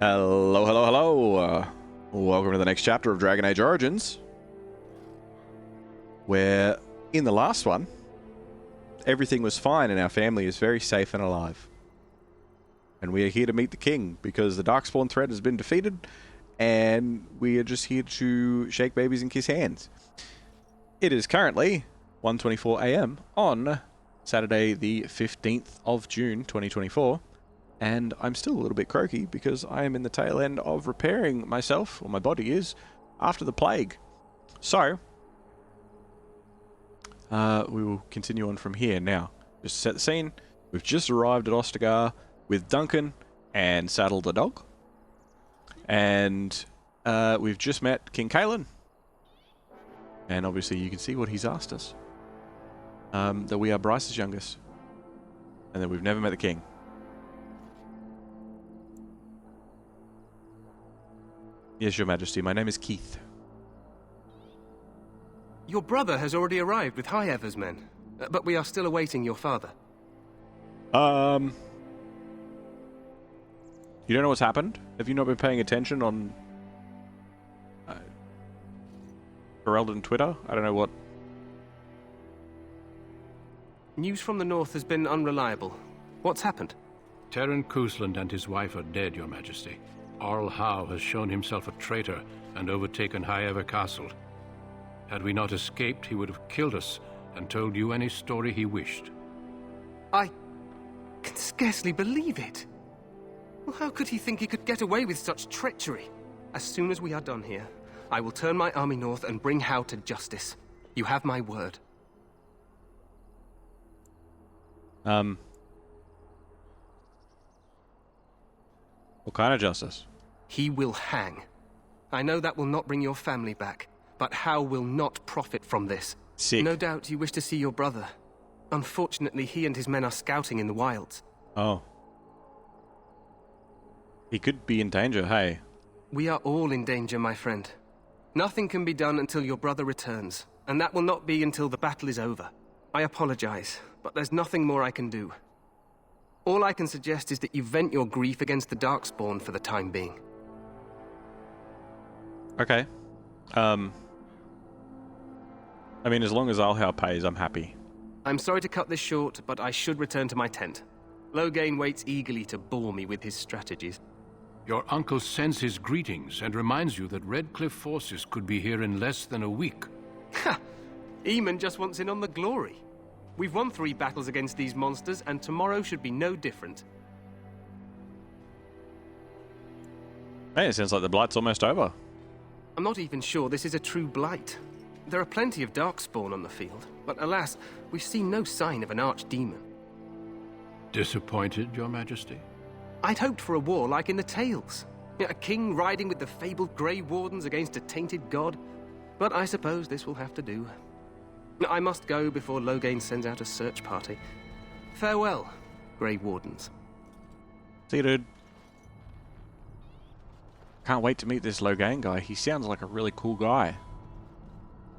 Hello, hello, hello. Welcome to the next chapter of Dragon Age Origins, where in the last one, everything was fine and our family is very safe and alive. And we are here to meet the king because the Darkspawn threat has been defeated and we are just here to shake babies and kiss hands. It is currently 1:24 AM on Saturday the 15th of June 2024. And I'm still a little bit croaky because I am in the tail end of repairing myself, or my body is, after the plague. So, we will continue on from here now. Just to set the scene, we've just arrived at Ostagar with Duncan and Saddle the dog. And we've just met King Kalen. And obviously you can see what he's asked us. That we are Bryce's youngest. And that we've never met the king. Yes, your majesty. My name is Keith. Your brother has already arrived with High Ever's men, but we are still awaiting your father. You don't know what's happened? Have you not been paying attention on Ferelden Twitter? I don't know what. News from the north has been unreliable. What's happened? Terran Cousland and his wife are dead, your majesty. Arl Howe has shown himself a traitor and overtaken High Ever Castle. Had we not escaped, he would have killed us and told you any story he wished. I can scarcely believe it. Well, how could he think he could get away with such treachery? As soon as we are done here, I will turn my army north and bring Howe to justice. You have my word. What kind of justice? He will hang. I know that will not bring your family back, but Howe will not profit from this. Sick. No doubt you wish to see your brother. Unfortunately, he and his men are scouting in the wilds. Oh. He could be in danger, hey. We are all in danger, my friend. Nothing can be done until your brother returns, and that will not be until the battle is over. I apologize, but there's nothing more I can do. All I can suggest is that you vent your grief against the Darkspawn for the time being. Okay. I mean, as long as Alhau pays, I'm happy. I'm sorry to cut this short, but I should return to my tent. Loghain waits eagerly to bore me with his strategies. Your uncle sends his greetings and reminds you that Redcliffe forces could be here in less than a week. Ha! Eamon just wants in on the glory. We've won 3 battles against these monsters, and tomorrow should be no different. Hey, it sounds like the blight's almost over. I'm not even sure this is a true blight. There are plenty of Darkspawn on the field, but alas, we've seen no sign of an Archdemon. Disappointed, your majesty? I'd hoped for a war like in the tales. A king riding with the fabled Grey Wardens against a tainted god. But I suppose this will have to do. I must go before Loghain sends out a search party. Farewell, Grey Wardens. See you, dude. Can't wait to meet this Loghain guy. He sounds like a really cool guy.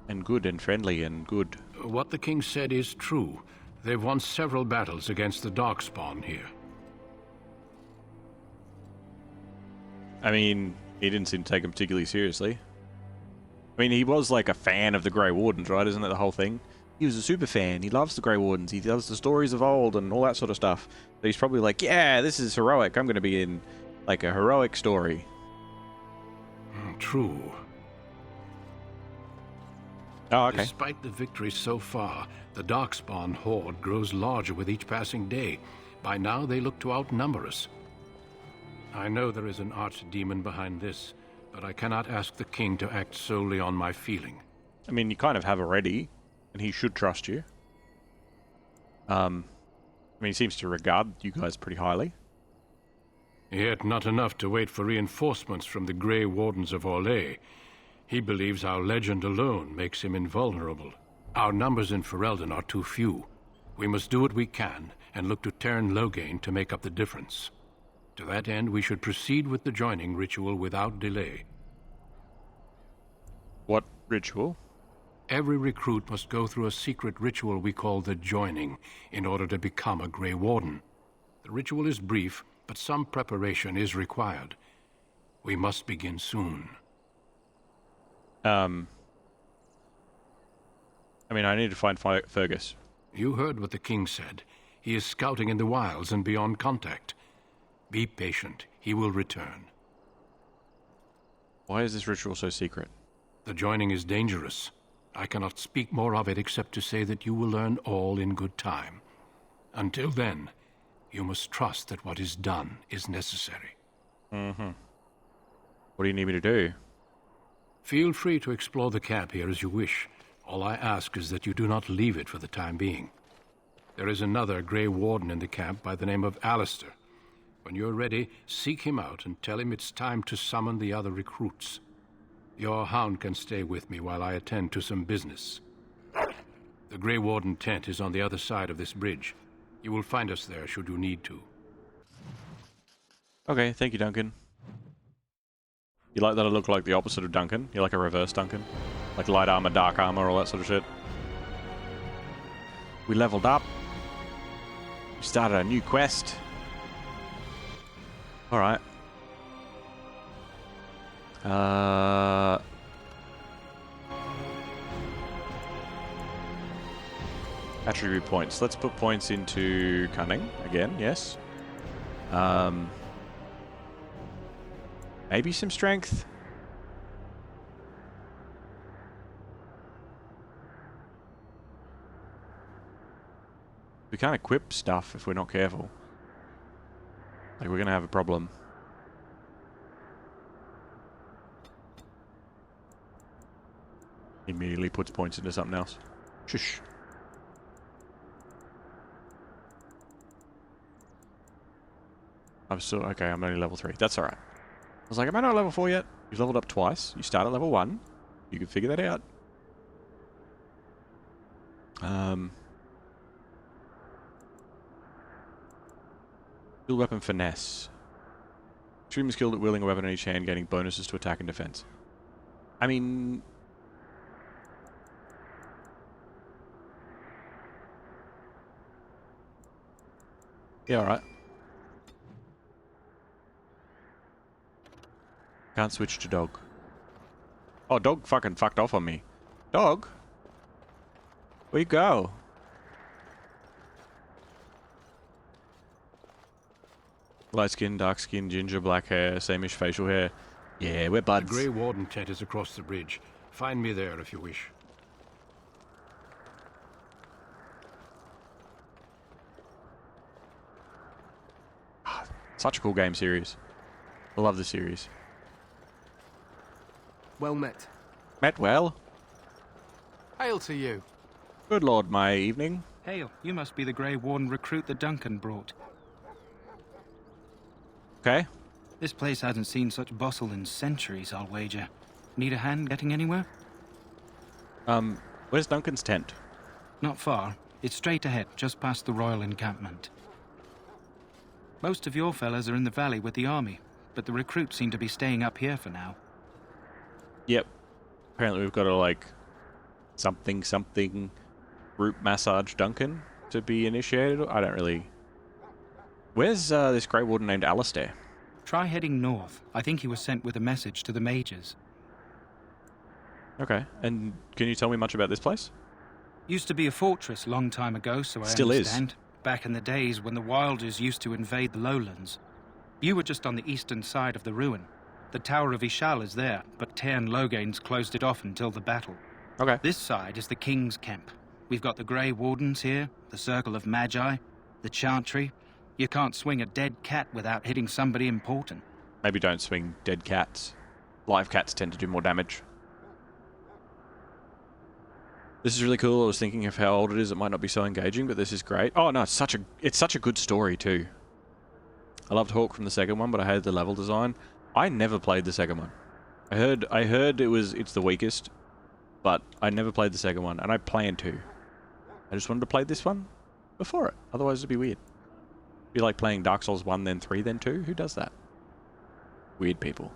And good and friendly and good. What the king said is true. They've won several battles against the Darkspawn here. I mean, he didn't seem to take him particularly seriously. I mean, he was like a fan of the Grey Wardens, right? Isn't that the whole thing? He was a super fan. He loves the Grey Wardens. He loves the stories of old and all that sort of stuff. So he's probably like, yeah, this is heroic. I'm going to be in like a heroic story. True. Oh, okay. Despite the victory so far, the Darkspawn horde grows larger with each passing day. By now, they look to outnumber us. I know there is an archdemon behind this, but I cannot ask the king to act solely on my feeling. I mean, you kind of have already, and he should trust you. I mean, he seems to regard you guys pretty highly. Yet not enough to wait for reinforcements from the Grey Wardens of Orlais. He believes our legend alone makes him invulnerable. Our numbers in Ferelden are too few. We must do what we can, and look to Terran Loghain to make up the difference. To that end, we should proceed with the joining ritual without delay. What ritual? Every recruit must go through a secret ritual we call the joining in order to become a Grey Warden. The ritual is brief, but some preparation is required. We must begin soon. I mean, I need to find Fergus. You heard what the king said. He is scouting in the wilds and beyond contact. Be patient. He will return. Why is this ritual so secret? The joining is dangerous. I cannot speak more of it except to say that you will learn all in good time. Until then, you must trust that what is done is necessary. Mm-hmm. What do you need me to do? Feel free to explore the camp here as you wish. All I ask is that you do not leave it for the time being. There is another Grey Warden in the camp by the name of Alistair. When you're ready, seek him out and tell him it's time to summon the other recruits. Your hound can stay with me while I attend to some business. The Grey Warden tent is on the other side of this bridge. You will find us there should you need to. Okay, thank you, Duncan. You like that I look like the opposite of Duncan? You like a reverse Duncan? Like light armor, dark armor, all that sort of shit. We leveled up. We started a new quest. Alright. Attribute points. Let's put points into cunning again, yes. Maybe some strength. We can't equip stuff if we're not careful. Like, we're gonna have a problem. Immediately puts points into something else. Shush. I'm still... Okay, I'm only level 3. That's alright. I was like, am I not level 4 yet? You've leveled up twice. You start at level 1. You can figure that out. Build weapon finesse. Extremely skilled at wielding a weapon in each hand, gaining bonuses to attack and defense. I mean... Yeah, alright. Can't switch to dog. Oh, dog fucking fucked off on me. Dog? Where you go? Light skin, dark skin, ginger, black hair, same-ish facial hair. Yeah, we're buds. The Grey Warden tent is across the bridge. Find me there if you wish. Such a cool game series. I love the series. Well met. Met well. Hail to you. Good lord, my evening. Hail, you must be the Grey Warden recruit that Duncan brought. Okay. This place hasn't seen such bustle in centuries, I'll wager. Need a hand getting anywhere? Where's Duncan's tent? Not far. It's straight ahead, just past the royal encampment. Most of your fellas are in the valley with the army, but the recruits seem to be staying up here for now. Yep. Apparently we've got to, like, something group massage Duncan to be initiated. I don't really... Where's this Grey Warden named Alistair? Try heading north. I think he was sent with a message to the mages. Okay. And can you tell me much about this place? Used to be a fortress long time ago, so I Still understand. Back in the days when the Wilders used to invade the lowlands. You were just on the eastern side of the ruin. The Tower of Ishal is there, but Tairn Logains closed it off until the battle. Okay. This side is the King's camp. We've got the Grey Wardens here, the Circle of Magi, the Chantry. You can't swing a dead cat without hitting somebody important. Maybe don't swing dead cats. Live cats tend to do more damage. This is really cool. I was thinking of how old it is. It might not be so engaging, but this is great. Oh no, it's such a good story too. I loved Hawk from the second one, but I hated the level design. I never played the second one. I heard it's the weakest, but I never played the second one, and I plan to. I just wanted to play this one before it. Otherwise it'd be weird. It'd be like playing Dark Souls 1, then 3, then 2. Who does that? Weird people.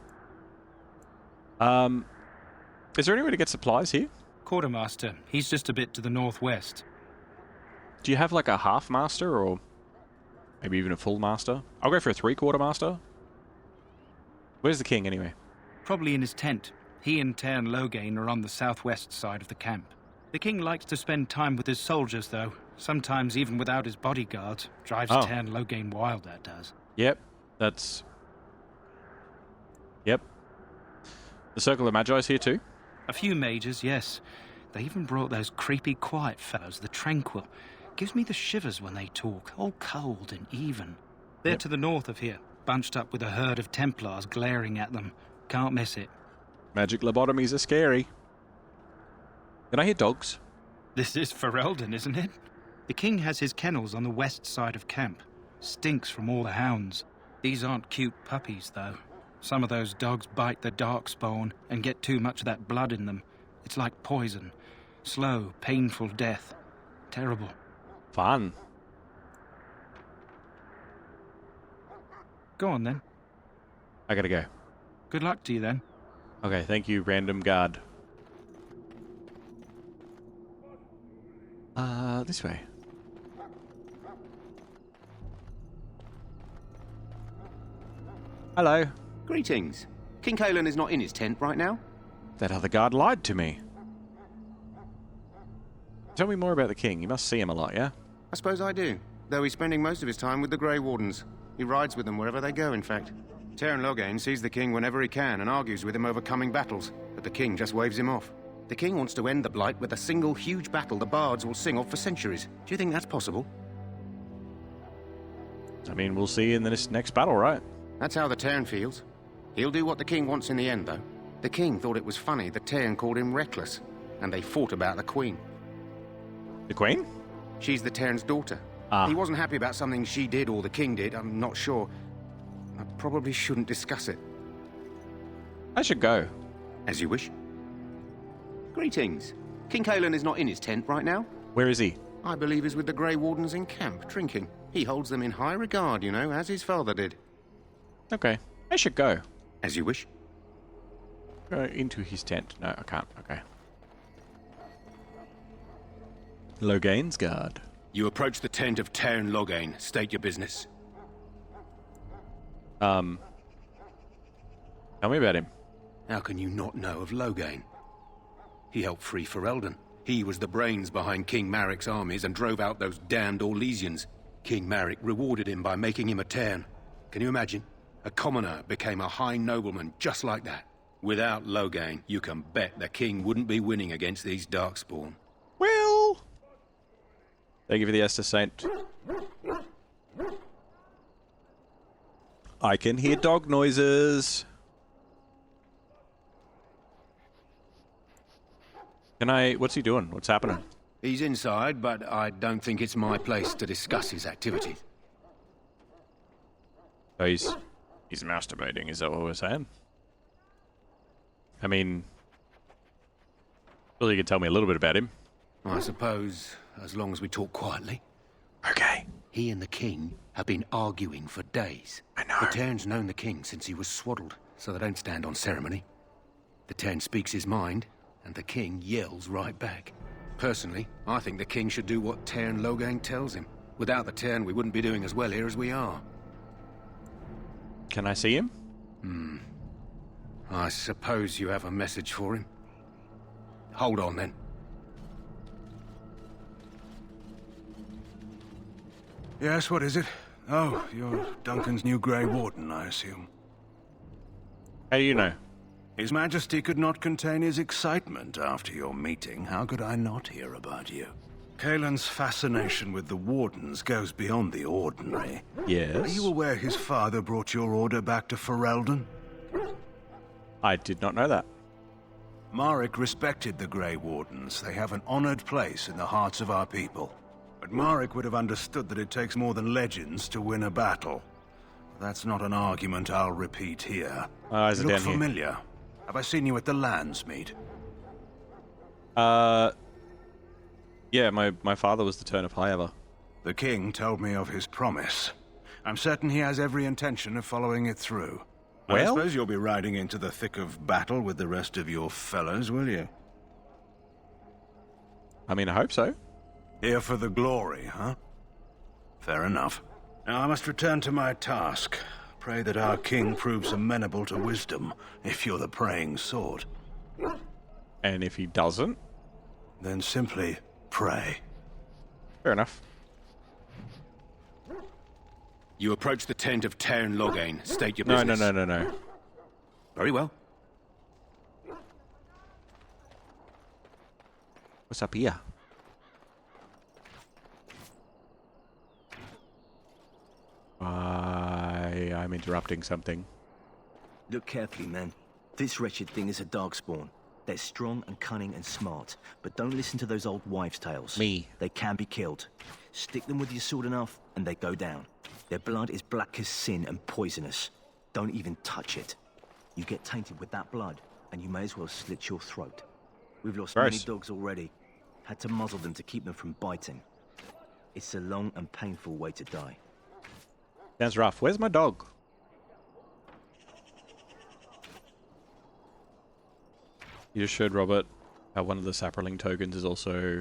Is there any way to get supplies here? Quartermaster, he's just a bit to the northwest. Do you have like a half master or maybe even a full master? I'll go for a 3/4 master. Where's the king, anyway? Probably in his tent. He and Tairn Loghain are on the southwest side of the camp. The king likes to spend time with his soldiers, though. Sometimes even without his bodyguards. Drives Tairn Loghain wild, that does. Yep, that's... Yep. The Circle of Magi's here too? A few mages, yes. They even brought those creepy quiet fellows, the Tranquil. Gives me the shivers when they talk, all cold and even. They're to the north of here, bunched up with a herd of Templars glaring at them. Can't miss it. Magic lobotomies are scary. Can I hear dogs? This is Ferelden, isn't it? The king has his kennels on the west side of camp. Stinks from all the hounds. These aren't cute puppies, though. Some of those dogs bite the Darkspawn and get too much of that blood in them. It's like poison. Slow, painful death. Terrible. Fun. Go on, then. I gotta go. Good luck to you, then. Okay, thank you, random guard. This way. Hello. Greetings. King Caelan is not in his tent right now. That other guard lied to me. Tell me more about the king. You must see him a lot, yeah? I suppose I do, though he's spending most of his time with the Grey Wardens. He rides with them wherever they go, in fact. Tairn Loghain sees the king whenever he can and argues with him over coming battles, but the king just waves him off. The king wants to end the Blight with a single huge battle the bards will sing of for centuries. Do you think that's possible? I mean, we'll see in the next battle, right? That's how the Tairn feels. He'll do what the king wants in the end, though. The king thought it was funny that Tairn called him reckless, and they fought about the queen. The queen? She's the Tairn's daughter. He wasn't happy about something she did or the king did, I'm not sure. I probably shouldn't discuss it. I should go. As you wish. Greetings. King Caelan is not in his tent right now. Where is he? I believe he's with the Grey Wardens in camp, drinking. He holds them in high regard, you know, as his father did. Okay. I should go. As you wish. Go into his tent. No, I can't. Okay. Loghain's guard. You approach the tent of Tairn Loghain. State your business. Tell me about him. How can you not know of Loghain? He helped free Ferelden. He was the brains behind King Maric's armies and drove out those damned Orlesians. King Maric rewarded him by making him a Tairn. Can you imagine? A commoner became a high nobleman just like that. Without Loghain, you can bet the king wouldn't be winning against these Darkspawn. Well... Thank you for the Esther Saint. I can hear dog noises. Can I... What's he doing? What's happening? He's inside, but I don't think it's my place to discuss his activities. Oh, he's masturbating, is that what we're saying? I mean... Well, you can tell me a little bit about him. I suppose, as long as we talk quietly. Okay. He and the king have been arguing for days. I know. The Tairn's known the king since he was swaddled, so they don't stand on ceremony. The Tairn speaks his mind, and the king yells right back. Personally, I think the king should do what Tairn Loghain tells him. Without the Tairn, we wouldn't be doing as well here as we are. Can I see him? I suppose you have a message for him. Hold on, then. Yes, what is it? Oh, you're Duncan's new Grey Warden, I assume. How do you know? His Majesty could not contain his excitement after your meeting. How could I not hear about you? Caelan's fascination with the Wardens goes beyond the ordinary. Yes. Are you aware his father brought your order back to Ferelden? I did not know that. Maric respected the Grey Wardens. They have an honored place in the hearts of our people. But Maric would have understood that it takes more than legends to win a battle. That's not an argument I'll repeat here. Is it You look down here? familiar. Have I seen you at the Lands meet? Yeah, my father was the Turn of High-Ever. The king told me of his promise. I'm certain he has every intention of following it through. I Well? suppose you'll be riding into the thick of battle with the rest of your fellows, will you? I mean, I hope so. Here for the glory, huh? Fair enough. Now I must return to my task. Pray that our king proves amenable to wisdom, if you're the praying sort. And if he doesn't? Then simply pray. Fair enough. You approach the tent of Tairn Loghain. State your No, business. no. Very well. What's up here? I'm interrupting something. Look carefully, man. This wretched thing is a Darkspawn. They're strong and cunning and smart, but don't listen to those old wives' tales. Me. They can be killed. Stick them with your sword enough, and they go down. Their blood is black as sin and poisonous. Don't even touch it. You get tainted with that blood, and you may as well slit your throat. We've lost many Gross. dogs already. Had to muzzle them to keep them from biting. It's a long and painful way to die. Sounds rough. Where's my dog? You just showed Robert how one of the sapperling tokens is also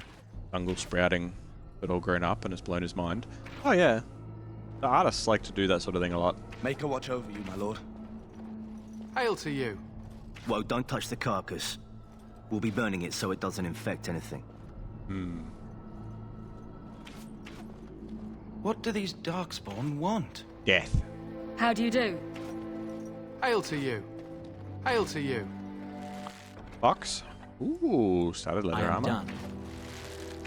fungal sprouting, but all grown up and has blown his mind. Oh yeah. The artists like to do that sort of thing a lot. Make a watch over you, my lord. Hail to you. Whoa, don't touch the carcass. We'll be burning it so it doesn't infect anything. What do these Darkspawn want? Death. How do you do? Hail to you. Hail to you. Box. Ooh, studded leather armor. done.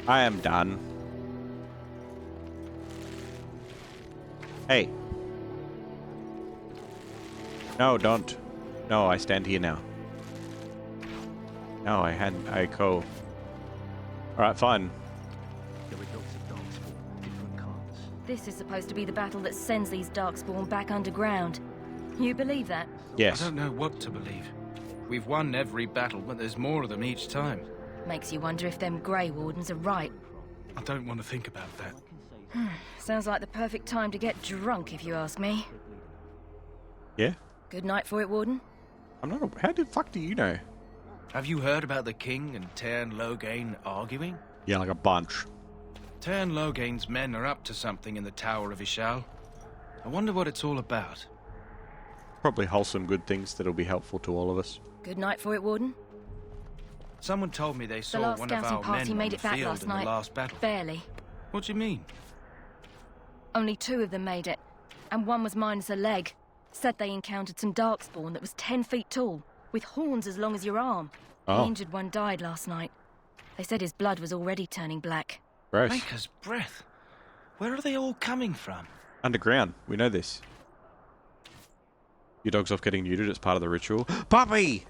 I am done. Hey. No, don't. No, I stand here now. No, I go. Alright, fine. There are lots of Darkspawn, different kinds. This is supposed to be the battle that sends these Darkspawn back underground. You believe that? Yes. I don't know what to believe. We've won every battle, but there's more of them each time. Makes you wonder if them Grey Wardens are right. I don't want to think about that. Sounds like the perfect time to get drunk, if you ask me. Yeah? Good night for it, Warden. I'm not. How the fuck do you know? Have you heard about the king and Tairn Loghain arguing? Yeah, like a bunch. Tairn Loghain's men are up to something in the Tower of Ishal. I wonder what it's all about. Probably wholesome good things that'll be helpful to all of us. Good night for it, Warden. Someone told me they The saw last one of scouting our party men made on the it back field last in the night. last battle. Barely. What do you mean? Only 2 of them made it, and one was minus a leg. Said they encountered some Darkspawn that was 10 feet tall, with horns as long as your arm. Oh. The injured one died last night. They said his blood was already turning black. Gross. Maker's breath. Where are they all coming from? Underground. We know this. Your dog's off getting neutered. It's part of the ritual. Puppy!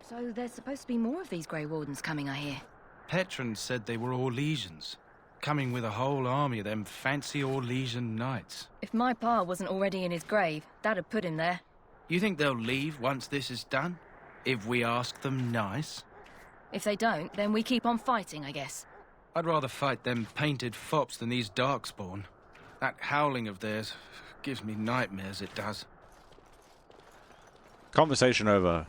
So there's supposed to be more of these Grey Wardens coming, I hear. Petron said they were Orlesians, coming with a whole army of them fancy Orlesian knights. If my pa wasn't already in his grave, that'd put him there. You think they'll leave once this is done? If we ask them nice? If they don't, then we keep on fighting, I guess. I'd rather fight them painted fops than these Darkspawn. That howling of theirs gives me nightmares, it does. Conversation over.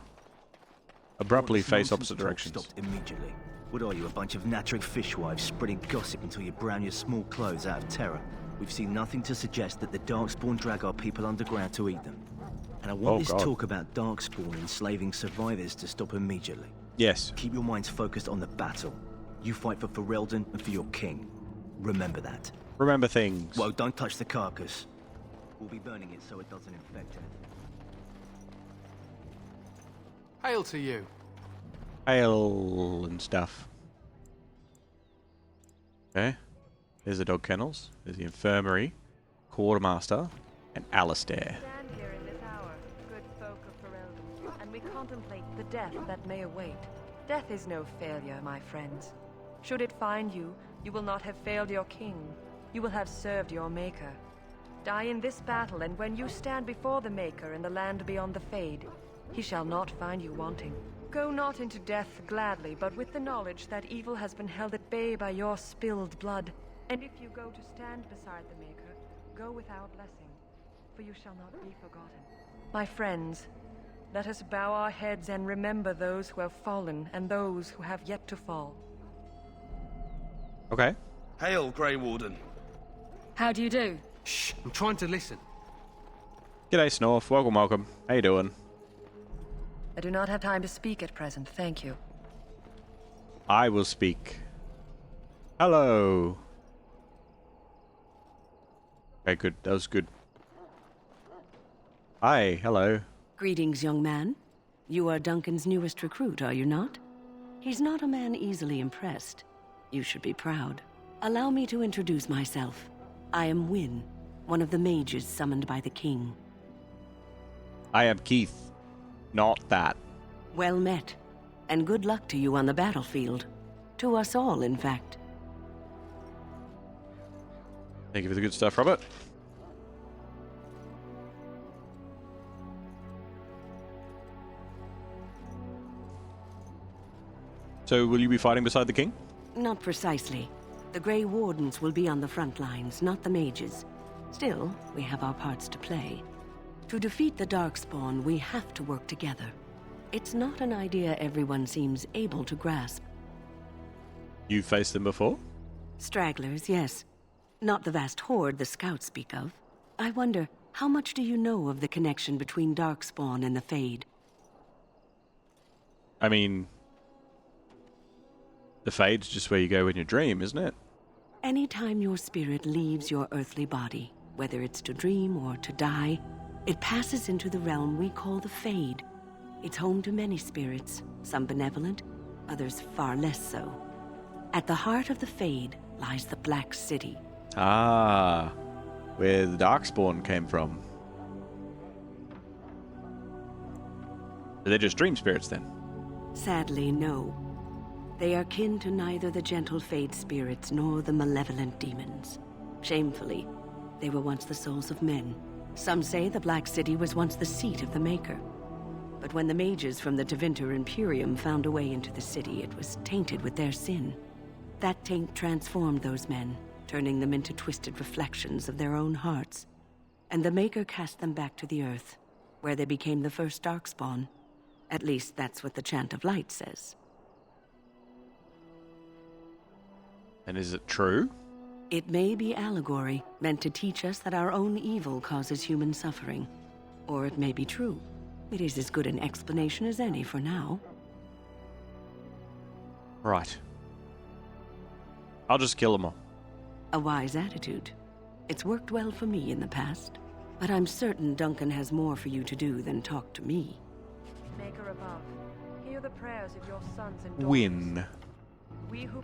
Abruptly All this face nonsense opposite talk directions. Stopped immediately. What are you, a bunch of Natric fishwives spreading gossip until you brown your small clothes out of terror? We've seen nothing to suggest that the Darkspawn drag our people underground to eat them. And I want Oh, this God. talk about Darkspawn enslaving survivors to stop immediately. Yes. Keep your minds focused on the battle. You fight for Ferelden and for your king. Remember that. Remember things. Whoa, don't touch the carcass. We'll be burning it so it doesn't infect anything. Hail to you. Ale and stuff. Okay. There's the dog kennels. There's the infirmary, quartermaster, and Alistair. Stand here in this hour, good folk of Ferelden, and we contemplate the death that may await. Death is no failure, my friends. Should it find you, you will not have failed your king. You will have served your maker. Die in this battle, and when you stand before the maker in the land beyond the Fade, he shall not find you wanting. Go not into death gladly, but with the knowledge that evil has been held at bay by your spilled blood. And if you go to stand beside the maker, go with our blessing, for you shall not be forgotten. My friends, let us bow our heads and remember those who have fallen and those who have yet to fall. Okay. Hail, Grey Warden. How do you do? Shh, I'm trying to listen. G'day, Snorf. Welcome, welcome. How you doing? I do not have time to speak at present, thank you. I will speak. Hello. Okay, good. That was good. Hi, hello. Greetings, young man. You are Duncan's newest recruit, are you not? He's not a man easily impressed. You should be proud. Allow me to introduce myself. I am Wynne, one of the mages summoned by the king. I am Keith. Not that. Well met, and good luck to you on the battlefield. To us all, in fact. Thank you for the good stuff, Robert. So, will you be fighting beside the king? Not precisely. The Grey Wardens will be on the front lines, not the mages. Still, we have our parts to play. To defeat the Darkspawn, we have to work together. It's not an idea everyone seems able to grasp. You've faced them before? Stragglers, yes. Not the vast horde the scouts speak of. I wonder, how much do you know of the connection between Darkspawn and the Fade? I mean, the Fade's just where you go when you dream, isn't it? Anytime your spirit leaves your earthly body, whether it's to dream or to die, it passes into the realm we call the Fade. It's home to many spirits, some benevolent, others far less so. At the heart of the Fade lies the Black City. Ah, where the Darkspawn came from. So they're just dream spirits then? Sadly, no. They are kin to neither the gentle Fade spirits nor the malevolent demons. Shamefully, they were once the souls of men. Some say the Black City was once the seat of the Maker. But when the mages from the Neverwinter Imperium found a way into the city, it was tainted with their sin. That taint transformed those men, turning them into twisted reflections of their own hearts. And the Maker cast them back to the earth, where they became the first Darkspawn. At least that's what the Chant of Light says. And is it true? It may be allegory, meant to teach us that our own evil causes human suffering. Or it may be true. It is as good an explanation as any for now. Right. I'll just kill them all. A wise attitude. It's worked well for me in the past. But I'm certain Duncan has more for you to do than talk to me. Maker above, hear the prayers of your sons and daughters. Win. We who...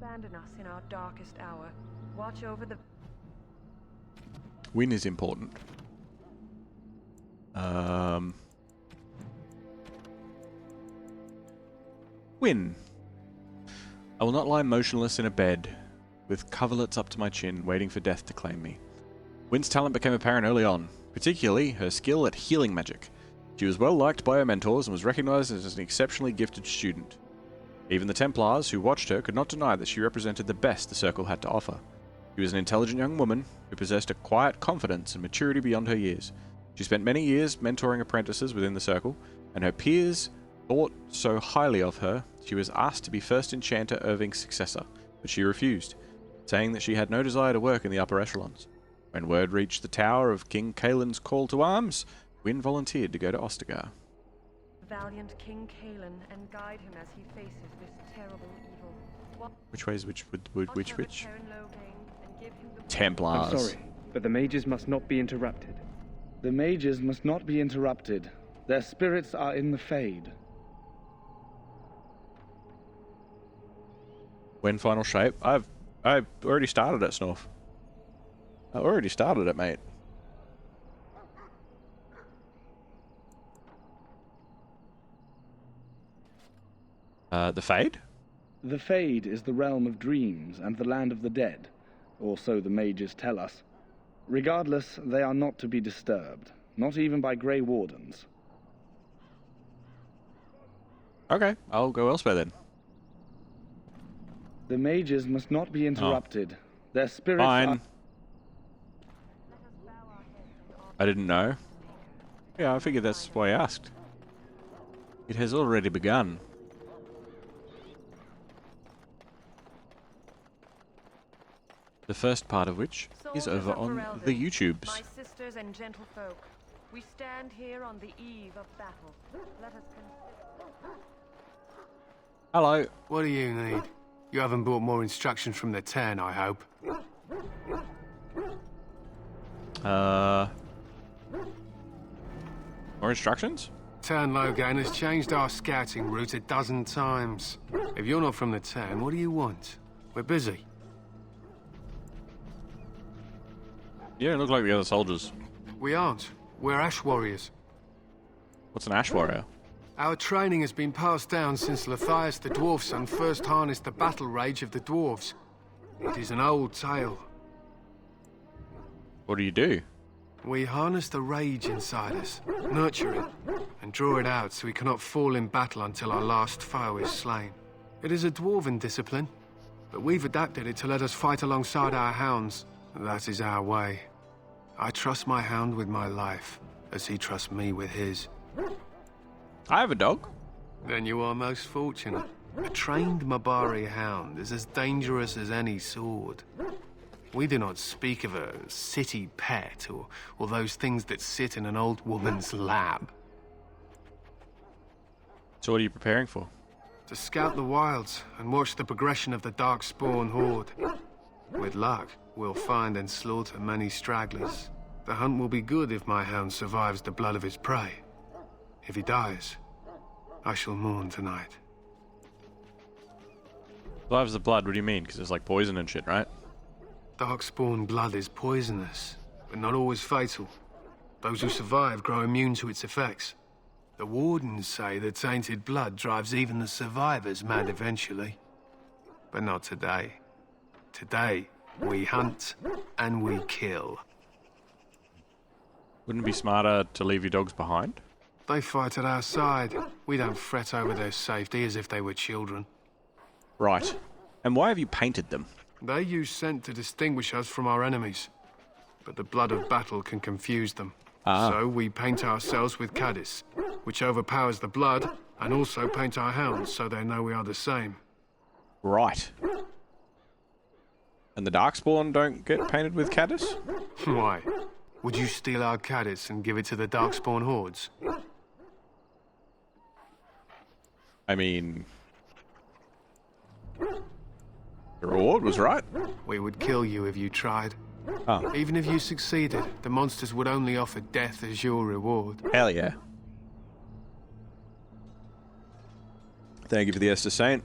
abandon us in our darkest hour. Watch over the... Win is important. Win. I will not lie motionless in a bed, with coverlets up to my chin, waiting for death to claim me. Win's talent became apparent early on, particularly her skill at healing magic. She was well liked by her mentors and was recognized as an exceptionally gifted student. Even the Templars who watched her could not deny that she represented the best the Circle had to offer. She was an intelligent young woman who possessed a quiet confidence and maturity beyond her years. She spent many years mentoring apprentices within the Circle, and her peers thought so highly of her, she was asked to be first enchanter Irving's successor, but she refused, saying that she had no desire to work in the upper echelons. When word reached the tower of King Kaelin's call to arms, Wynne volunteered to go to Ostagar. Valiant King Kaelin, and guide him as he faces this terrible evil. Which way is which? Templars. I'm sorry, but the mages must not be interrupted. The mages must not be interrupted. Their spirits are in the Fade. When final shape? I've already started it, Snorf. I already started it, mate. The Fade? The Fade is the realm of dreams and the land of the dead, or so the mages tell us. Regardless, they are not to be disturbed, not even by Grey Wardens. Okay, I'll go elsewhere then. The mages must not be interrupted. Their spirits Fine. I didn't know. Yeah, I figured that's why I asked. It has already begun. The first part of which is Soldiers over of on Ferelden, the YouTubes. My sisters and gentlefolk, we stand here on the eve of battle. Let us consider. Hello. What do you need? You haven't brought more instructions from the 10, I hope. More instructions? Turn Logan has changed our scouting route a dozen times. If you're not from the 10, what do you want? We're busy. You don't look like the other soldiers. We aren't. We're Ash Warriors. What's an Ash Warrior? Our training has been passed down since Lathias the Dwarf Son first harnessed the battle rage of the dwarves. It is an old tale. What do you do? We harness the rage inside us, nurture it, and draw it out so we cannot fall in battle until our last foe is slain. It is a dwarven discipline, but we've adapted it to let us fight alongside our hounds. That is our way. I trust my hound with my life, as he trusts me with his. I have a dog. Then you are most fortunate. A trained Mabari hound is as dangerous as any sword. We do not speak of a city pet or those things that sit in an old woman's lap. So what are you preparing for? To scout the wilds and watch the progression of the Darkspawn horde. With luck, we'll find and slaughter many stragglers. The hunt will be good if my hound survives the blood of his prey. If he dies, I shall mourn tonight. Survives the blood, what do you mean? Because there's like poison and shit, right? Darkspawn blood is poisonous, but not always fatal. Those who survive grow immune to its effects. The Wardens say that tainted blood drives even the survivors mad eventually. But not today. Today, we hunt and we kill. Wouldn't it be smarter to leave your dogs behind? They fight at our side. We don't fret over their safety as if they were children. Right. And why have you painted them? They use scent to distinguish us from our enemies. But the blood of battle can confuse them. So we paint ourselves with caddis, which overpowers the blood, and also paint our hounds so they know we are the same. Right. And the Darkspawn don't get painted with caddis? Why? Would you steal our caddis and give it to the Darkspawn hordes? I mean... the reward was right. We would kill you if you tried. Oh. Even if you succeeded, the monsters would only offer death as your reward. Hell yeah. Thank you for the Esther Saint.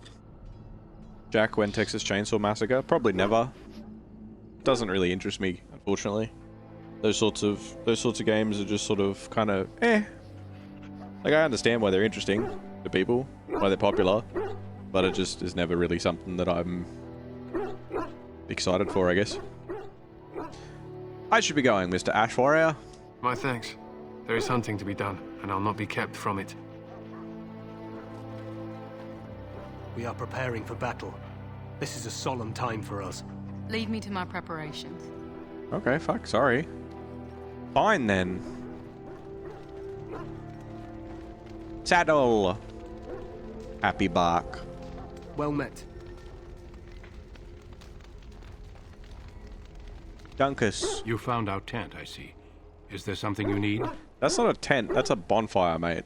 Jack, when Texas Chainsaw Massacre? Probably never. Doesn't really interest me, unfortunately. Those sorts of games are just sort of kind of eh. Like, I understand why they're interesting to people, why they're popular, but it just is never really something that I'm excited for, I guess. I should be going, Mr. Ash Warrior. My thanks. There is hunting to be done, and I'll not be kept from it. We are preparing for battle. This is a solemn time for us. Leave me to my preparations. Okay, fuck, sorry. Fine, then. Saddle! Happy bark. Well met. Dunkus. You found our tent, I see. Is there something you need? That's not a tent, that's a bonfire, mate.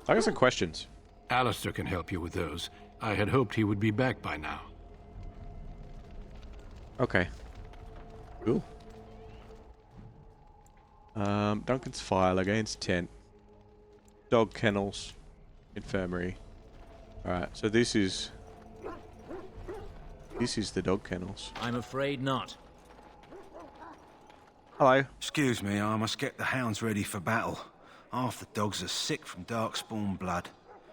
I got some questions. Alistair can help you with those. I had hoped he would be back by now. Okay. Cool. Duncan's file against tent. Dog kennels. Infirmary. Alright, so this is the dog kennels. I'm afraid not. Hello. Excuse me, I must get the hounds ready for battle. Half the dogs are sick from Darkspawn blood.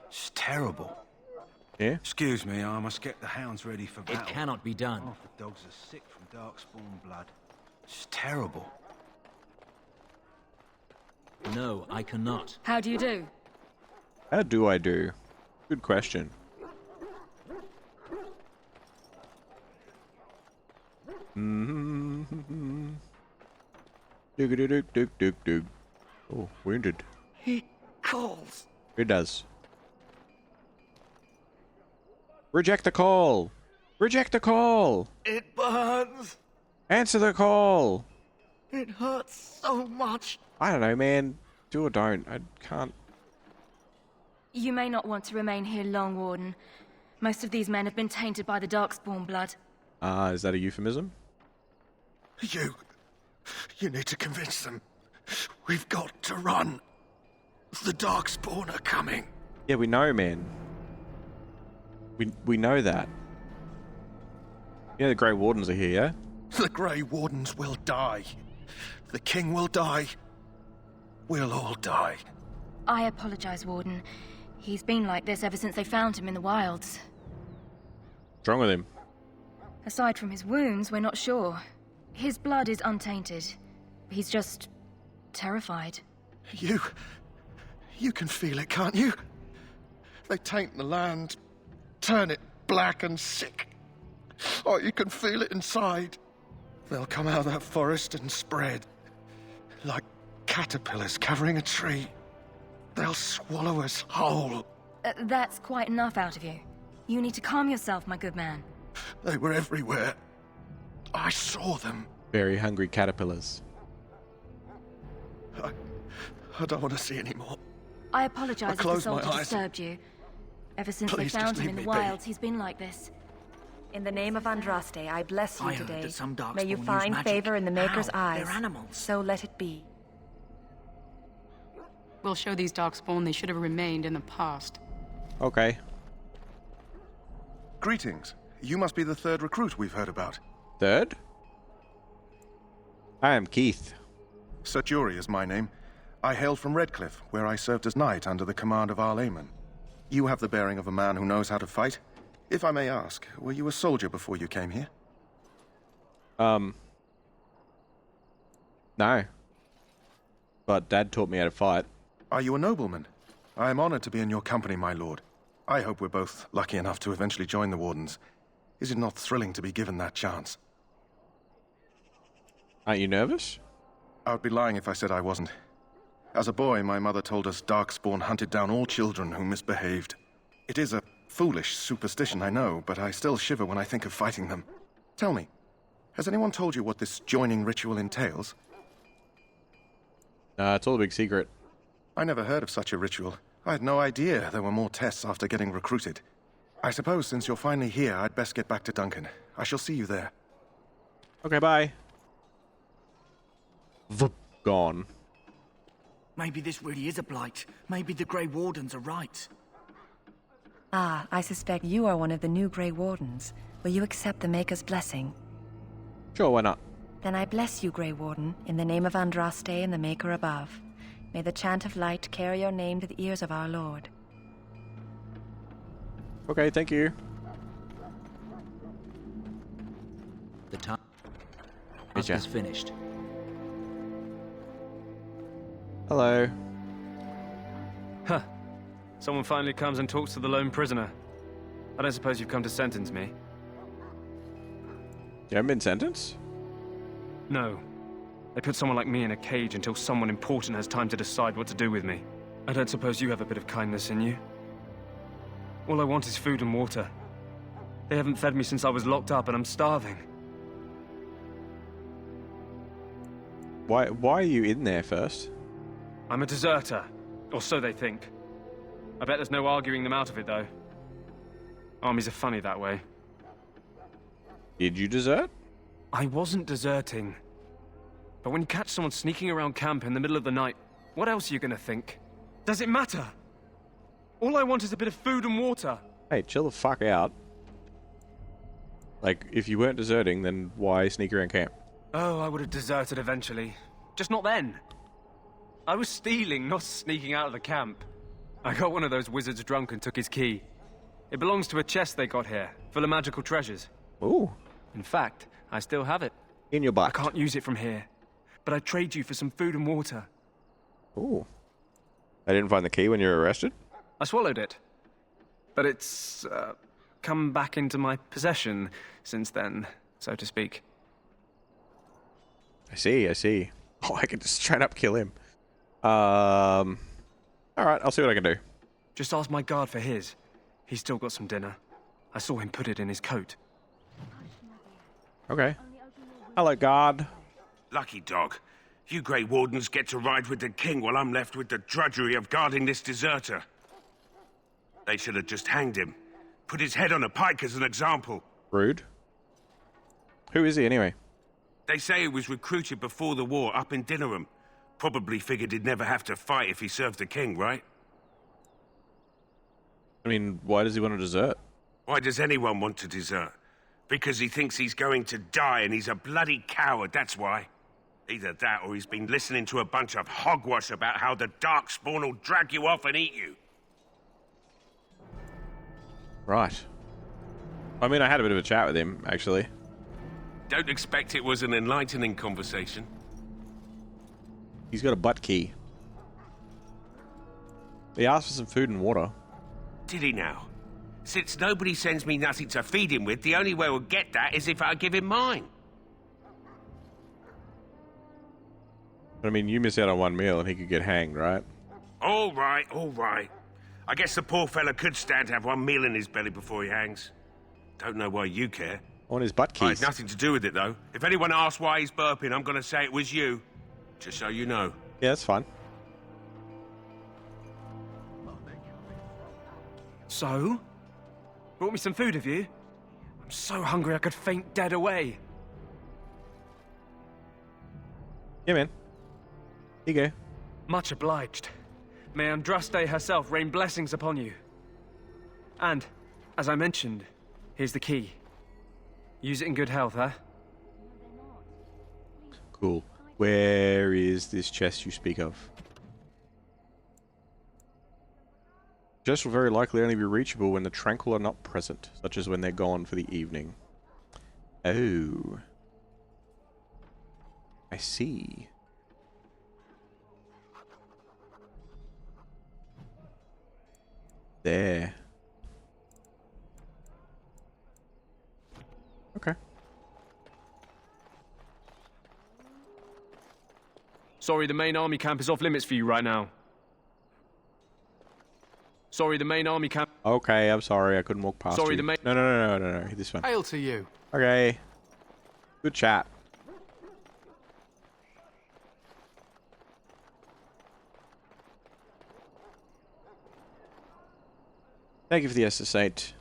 It's terrible. Yeah? Excuse me, I must get the hounds ready for battle. It cannot be done. Half the dogs are sick from Darkspawn blood. It's terrible. No, I cannot. How do you do? How do I do? Good question. Dook. Oh, wounded. He calls. It does. Reject the call. Reject the call! It burns! Answer the call! It hurts so much! I don't know, man. Do or don't. I can't... You may not want to remain here long, Warden. Most of these men have been tainted by the Darkspawn blood. Is that a euphemism? You need to convince them. We've got to run. The Darkspawn are coming. Yeah, we know, man. We know that. You know the Grey Wardens are here, yeah? The Grey Wardens will die. The King will die. We'll all die. I apologize, Warden. He's been like this ever since they found him in the wilds. What's wrong with him? Aside from his wounds, we're not sure. His blood is untainted. He's just... terrified. You can feel it, can't you? They taint the land, turn it black and sick. Oh, you can feel it inside. They'll come out of that forest and spread. Like caterpillars covering a tree. They'll swallow us whole. That's quite enough out of you. You need to calm yourself, my good man. They were everywhere. I saw them. Very hungry caterpillars. I don't want to see any more. I apologize if the close my soldier eyes. disturbed you. Ever since Please, they found just him in leave the me be. wilds, he's been like this. In the name of Andraste, I bless you I heard today. that some Darkspawn May you use find magic. favor in the Maker's How? eyes. They're animals. So let it be. We'll show these Darkspawn they should have remained in the past. Okay. Greetings. You must be the third recruit we've heard about. Third? I am Keith. Sir Jury is my name. I hail from Redcliffe, where I served as knight under the command of Archdemon. You have the bearing of a man who knows how to fight. If I may ask, were you a soldier before you came here? No. But Dad taught me how to fight. Are you a nobleman? I am honored to be in your company, my lord. I hope we're both lucky enough to eventually join the Wardens. Is it not thrilling to be given that chance? Aren't you nervous? I would be lying if I said I wasn't. As a boy, my mother told us Darkspawn hunted down all children who misbehaved. It is a foolish superstition, I know, but I still shiver when I think of fighting them. Tell me, has anyone told you what this joining ritual entails? It's all a big secret. I never heard of such a ritual. I had no idea there were more tests after getting recruited. I suppose since you're finally here, I'd best get back to Duncan. I shall see you there. Okay, bye. Gone. Maybe this really is a blight. Maybe the Grey Wardens are right. Ah, I suspect you are one of the new Grey Wardens. Will you accept the Maker's blessing? Sure, why not? Then I bless you, Grey Warden, in the name of Andraste and the Maker above. May the chant of light carry your name to the ears of our Lord. Okay, thank you. The task Gotcha. is finished. Hello. Huh. Someone finally comes and talks to the lone prisoner. I don't suppose you've come to sentence me? You haven't been sentenced? No. They put someone like me in a cage until someone important has time to decide what to do with me. I don't suppose you have a bit of kindness in you? All I want is food and water. They haven't fed me since I was locked up and I'm starving. Why are you in there first? I'm a deserter, or so they think. I bet there's no arguing them out of it, though. Armies are funny that way. Did you desert? I wasn't deserting. But when you catch someone sneaking around camp in the middle of the night, what else are you gonna think? Does it matter? All I want is a bit of food and water. Hey, chill the fuck out. Like, if you weren't deserting, then why sneak around camp? Oh, I would have deserted eventually. Just not then. I was stealing, not sneaking out of the camp. I got one of those wizards drunk and took his key. It belongs to a chest they got here, full of magical treasures. Ooh. In fact, I still have it. In your butt. I can't use it from here, but I'd trade you for some food and water. Ooh. I didn't find the key when you were arrested? I swallowed it. But it's, come back into my possession since then, so to speak. I see. Oh, I could just straight up kill him. Alright, I'll see what I can do. Just ask my guard for his. He's still got some dinner. I saw him put it in his coat. Okay. Hello, God. Lucky dog. You Grey Wardens get to ride with the king while I'm left with the drudgery of guarding this deserter. They should have just hanged him. Put his head on a pike as an example. Rude. Who is he anyway? They say he was recruited before the war up in Dinnerham. Probably figured he'd never have to fight if he served the king, right? I mean, why does he want to desert? Why does anyone want to desert? Because he thinks he's going to die and he's a bloody coward, that's why. Either that or he's been listening to a bunch of hogwash about how the Darkspawn will drag you off and eat you. Right. I mean, I had a bit of a chat with him, actually. Don't expect it was an enlightening conversation. He's got a butt key. He asked for some food and water. Did he now? Since nobody sends me nothing to feed him with, the only way we'll get that is if I give him mine. I mean, you miss out on one meal and he could get hanged, right? All right, all right. I guess the poor fella could stand to have one meal in his belly before he hangs. Don't know why you care. On his butt I keys. had nothing to do with it, though. If anyone asks why he's burping, I'm going to say it was you. Just so you know. Yeah, that's fine. So? Brought me some food, have you? I'm so hungry I could faint dead away. Yeah, man. Here you go. Much obliged. May Andraste herself rain blessings upon you. And, as I mentioned, here's the key. Use it in good health, huh? Cool. Where is this chest you speak of? Chests will very likely only be reachable when the tranquil are not present, such as when they're gone for the evening. Oh. I see. There. Okay. Sorry, the main army camp is off limits for you right now. Sorry, the main army camp... Okay, I'm sorry, I couldn't walk past Sorry, you. the main... No, this one. Hail to you. Okay. Good chat. Thank you for the Esther Saint.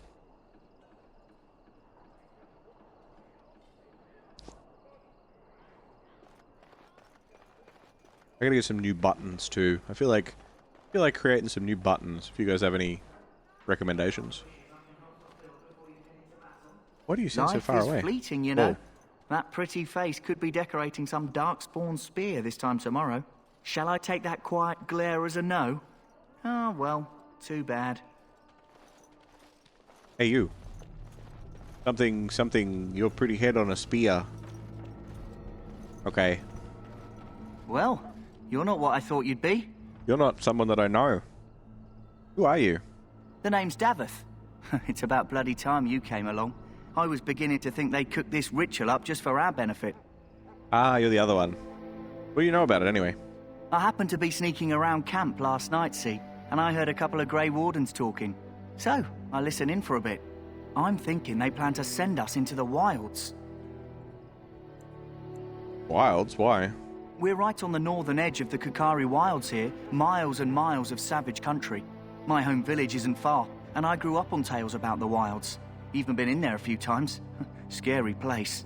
I gotta get some new buttons too. I feel like creating some new buttons. If you guys have any recommendations. Why do you seem so far away? Life is fleeting, you know. That pretty face could be decorating some Darkspawn spear this time tomorrow. Shall I take that quiet glare as a no? Oh, well, too bad. Hey, you. Something, your pretty head on a spear. Okay. Well, you're not what I thought you'd be. You're not someone that I know. Who are you? The name's Daveth. It's about bloody time you came along. I was beginning to think they cooked this ritual up just for our benefit. Ah, you're the other one. What do you know about it anyway? I happened to be sneaking around camp last night, see, and I heard a couple of Grey Wardens talking. So, I listened in for a bit. I'm thinking they plan to send us into the wilds. Wilds? Why? We're right on the northern edge of the Kukari Wilds here, miles and miles of savage country. My home village isn't far, and I grew up on tales about the wilds. Even been in there a few times. Scary place.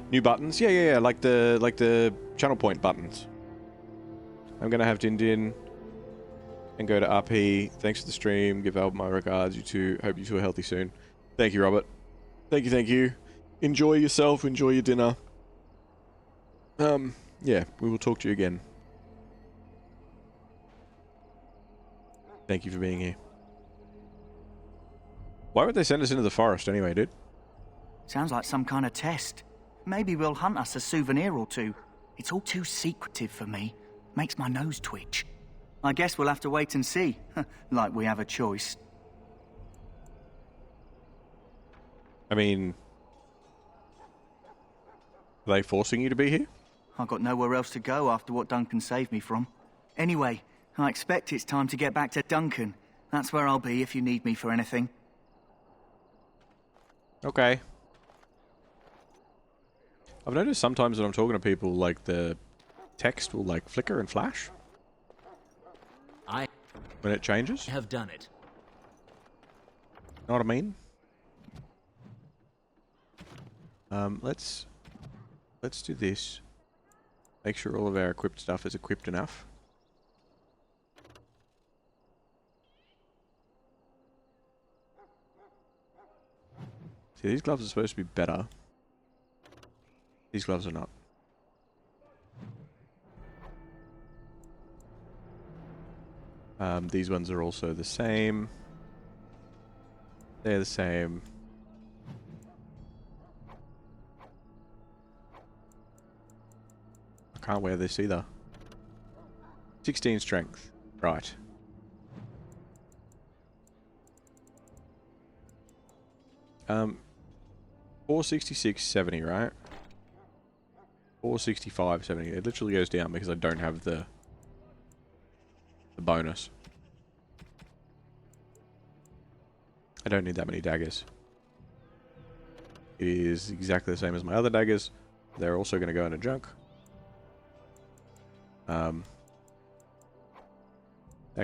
New buttons? Yeah, like the channel point buttons. I'm gonna have Din and go to RP. Thanks for the stream. Give Albert my regards. You two. Hope you two are healthy soon. Thank you, Robert. Thank you. Enjoy yourself. Enjoy your dinner. Yeah, we will talk to you again. Thank you for being here. Why would they send us into the forest anyway, dude? Sounds like some kind of test. Maybe we'll hunt us a souvenir or two. It's all too secretive for me. Makes my nose twitch. I guess we'll have to wait and see. Like we have a choice. I mean... Are they forcing you to be here? I've got nowhere else to go after what Duncan saved me from. Anyway, I expect it's time to get back to Duncan. That's where I'll be if you need me for anything. Okay. I've noticed sometimes when I'm talking to people, like, the text will, like, flicker and flash. When it changes. Have done it. Know what I mean? Let's do this. Make sure all of our equipped stuff is equipped enough. See, these gloves are supposed to be better. These gloves are not. These ones are also the same. They're the same. I can't wear this either. 16 strength. Right. Um, 466.70, right? 465.70. It literally goes down because I don't have the bonus. I don't need that many daggers. It is exactly the same as my other daggers. They're also going to go into junk. They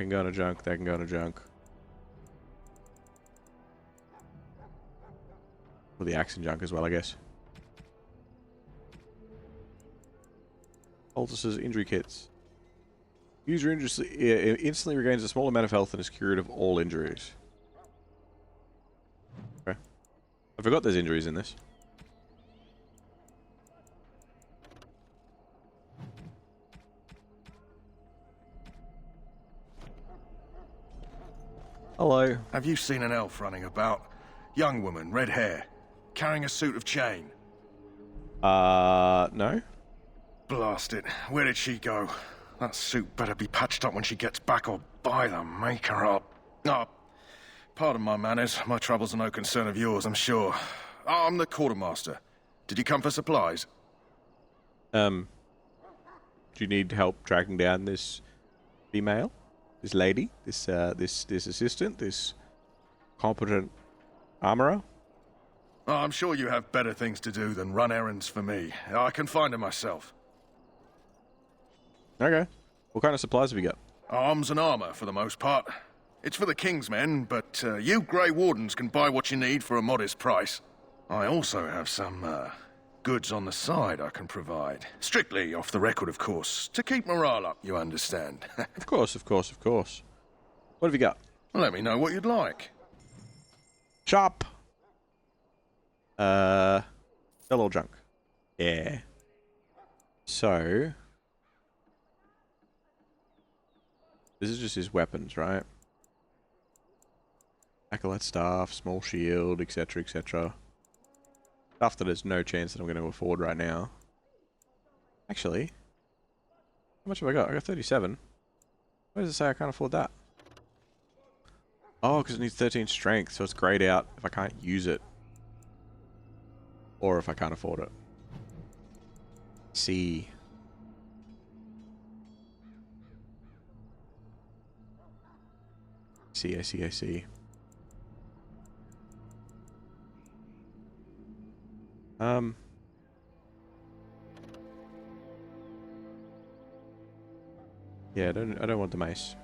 can go into junk. They can go into junk. Well, the axe in junk as well, I guess. Poultice's injury kits. User instantly regains a small amount of health and is cured of all injuries. Okay. I forgot there's injuries in this. Hello. Have you seen an elf running about? Young woman, red hair, carrying a suit of chain. No. Blast it. Where did she go? That suit better be patched up when she gets back, or by the maker up. Oh, pardon my manners. My troubles are no concern of yours, I'm sure. I'm the quartermaster. Did you come for supplies? Do you need help tracking down this female? This lady? This assistant? This competent armorer? Oh, I'm sure you have better things to do than run errands for me. I can find her myself. Okay. What kind of supplies have you got? Arms and armor, for the most part. It's for the King's men, but you Grey Wardens can buy what you need for a modest price. I also have some goods on the side I can provide. Strictly off the record, of course. To keep morale up, you understand. Of course, of course, of course. What have you got? Let me know what you'd like. Shop! Sell all junk. Yeah. So... this is just his weapons, right? Acolyte staff, small shield, etc, etc. Stuff that there's no chance that I'm going to afford right now. Actually, how much have I got? I got 37. Why does it say I can't afford that? Oh, because it needs 13 strength, so it's grayed out if I can't use it. Or if I can't afford it. See. I see. Yeah, I don't want the mace.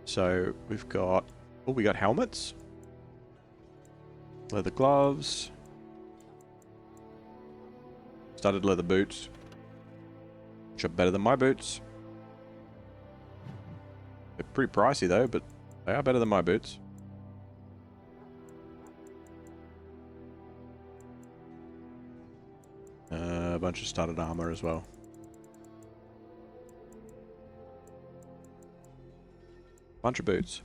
So we've got, oh, we got helmets, leather gloves, studded leather boots, which are better than my boots. They're pretty pricey though, but they are better than my boots. A bunch of studded armor as well. Bunch of boots.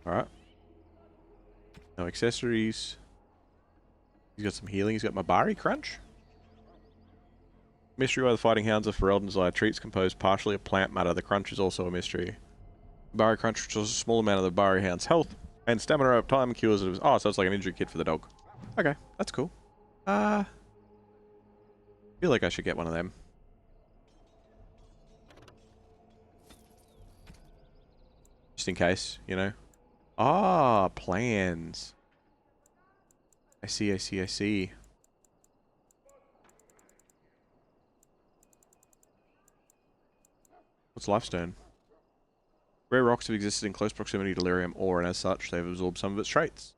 Alright. No accessories. He's got some healing. He's got Mabari Crunch. Mystery why the fighting hounds of Ferelden's Eye treats composed partially of plant matter. The crunch is also a mystery. Mabari Crunch restores a small amount of the Mabari hound's health and stamina over time, cures it. Oh, so it's like an injury kit for the dog. Okay, that's cool. I feel like I should get one of them. just in case, you know. Ah, plans. I see, I see, I see. What's Lifestone? Rare rocks have existed in close proximity to lyrium ore, and as such, they've absorbed some of its traits.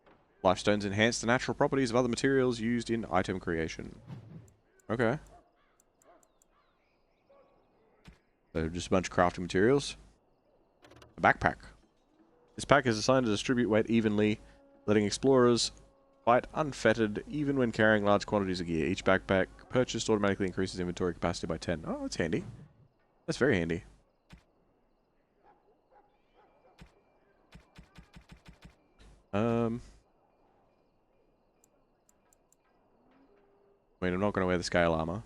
Lifestones enhance the natural properties of other materials used in item creation. Okay. So just a bunch of crafting materials. A backpack. This pack is designed to distribute weight evenly, letting explorers fight unfettered even when carrying large quantities of gear. Each backpack purchased automatically increases inventory capacity by 10. Oh, that's handy. That's very handy. Wait, I'm not going to wear the scale armor.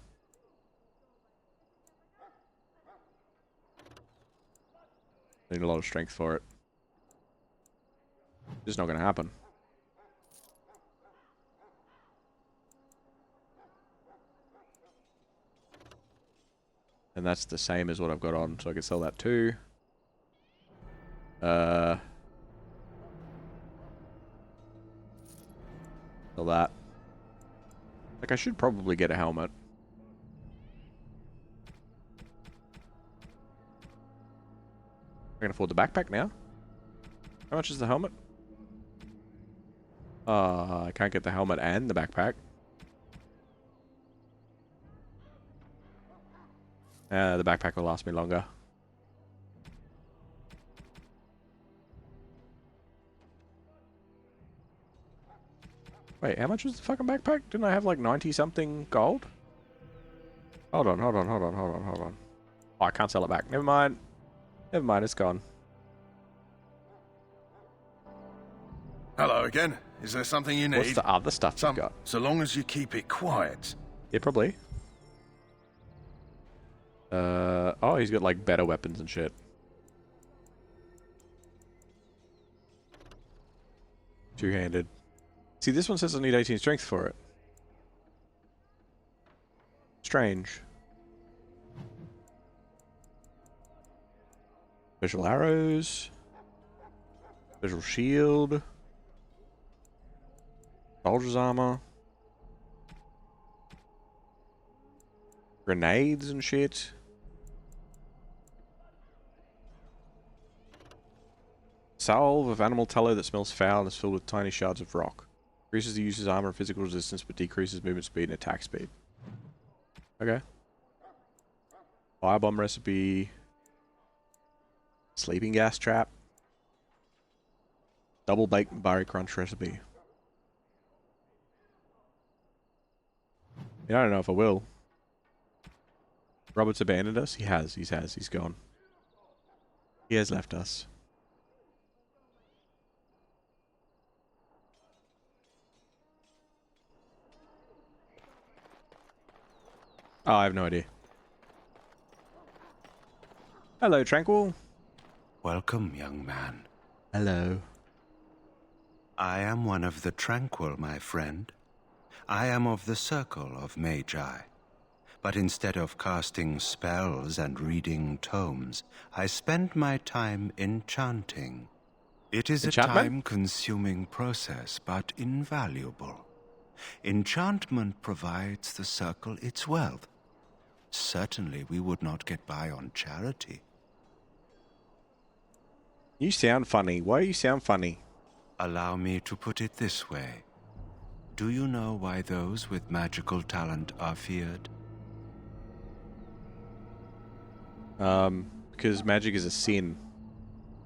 I need a lot of strength for it. Just not going to happen. And that's the same as what I've got on, so I can sell that too. Sell that. Like, I should probably get a helmet. I can afford the backpack now. How much is the helmet? I can't get the helmet and the backpack. The backpack will last me longer. Wait, how much was the fucking backpack? Didn't I have like 90-something gold? Hold on. Oh, I can't sell it back. Never mind. Never mind, it's gone. Hello again. Is there something you need? What's the other stuff you've got? So long as you keep it quiet. Yeah, probably. Oh, he's got like better weapons and shit. Two-handed. See, this one says I need 18 strength for it. Strange. Visual arrows. Visual shield. Soldier's armor. Grenades and shit. Salve of animal tallow that smells foul and is filled with tiny shards of rock. Increases the user's armor and physical resistance, but decreases movement speed and attack speed. Okay. Firebomb recipe. Sleeping gas trap. Double baked berry crunch recipe. Yeah, I don't know if I will. Robert's abandoned us? He has. He's gone. He has left us. Oh, I have no idea. Hello, Tranquil. Welcome, young man. Hello. I am one of the Tranquil, my friend. I am of the Circle of Magi. But instead of casting spells and reading tomes, I spend my time enchanting. It is a time-consuming process, but invaluable. Enchantment provides the Circle its wealth. Certainly we would not get by on charity. You sound funny. Why do you sound funny? Allow me to put it this way. Do you know why those with magical talent are feared? Because magic is a sin.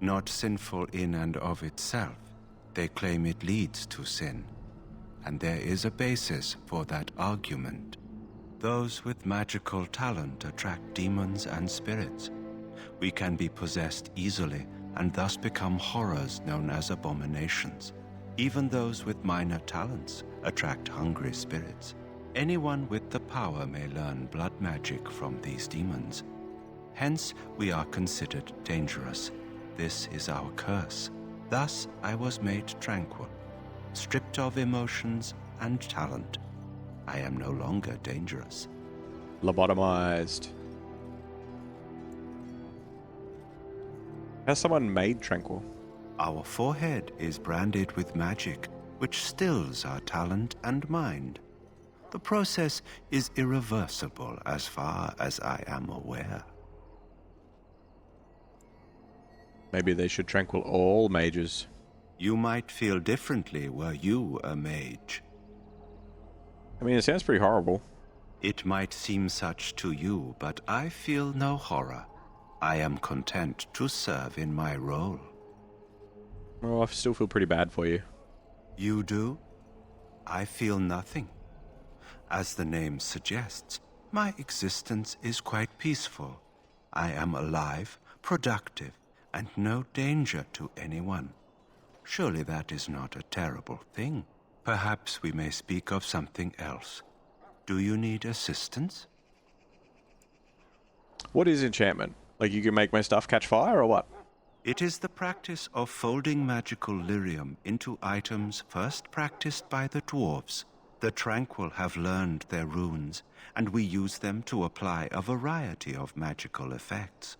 Not sinful in and of itself. They claim it leads to sin. And there is a basis for that argument. Those with magical talent attract demons and spirits. We can be possessed easily and thus become horrors known as abominations. Even those with minor talents attract hungry spirits. Anyone with the power may learn blood magic from these demons. Hence, we are considered dangerous. This is our curse. Thus, I was made tranquil, stripped of emotions and talent. I am no longer dangerous. Lobotomized. Has someone made tranquil? Our forehead is branded with magic, which stills our talent and mind. The process is irreversible as far as I am aware. Maybe they should tranquil all mages. You might feel differently were you a mage. I mean, it sounds pretty horrible. It might seem such to you, but I feel no horror. I am content to serve in my role. Well, I still feel pretty bad for you. You do? I feel nothing. As the name suggests, my existence is quite peaceful. I am alive, productive, and no danger to anyone. Surely that is not a terrible thing. Perhaps we may speak of something else. Do you need assistance? What is enchantment? Like you can make my stuff catch fire or what? It is the practice of folding magical lyrium into items first practiced by the dwarves. The Tranquil have learned their runes, and we use them to apply a variety of magical effects.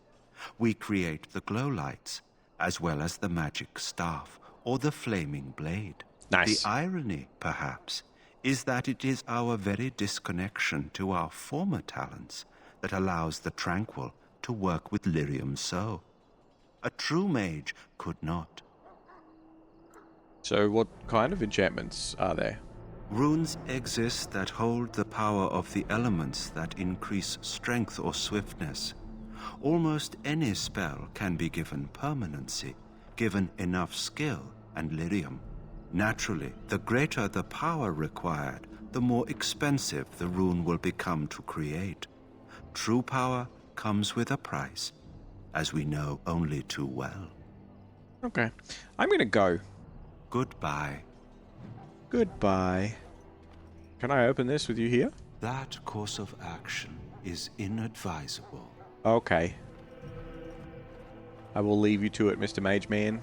We create the glow lights, as well as the magic staff or the flaming blade. Nice. The irony, perhaps, is that it is our very disconnection to our former talents that allows the Tranquil to work with lyrium so. A true mage could not. So what kind of enchantments are there? Runes exist that hold the power of the elements that increase strength or swiftness. Almost any spell can be given permanency, given enough skill and lyrium. Naturally, the greater the power required, the more expensive the rune will become to create. True power comes with a price, as we know only too well. Okay. I'm gonna go. Goodbye. Goodbye. Can I open this with you here? That course of action is inadvisable. Okay. I will leave you to it, Mr. Mage Man.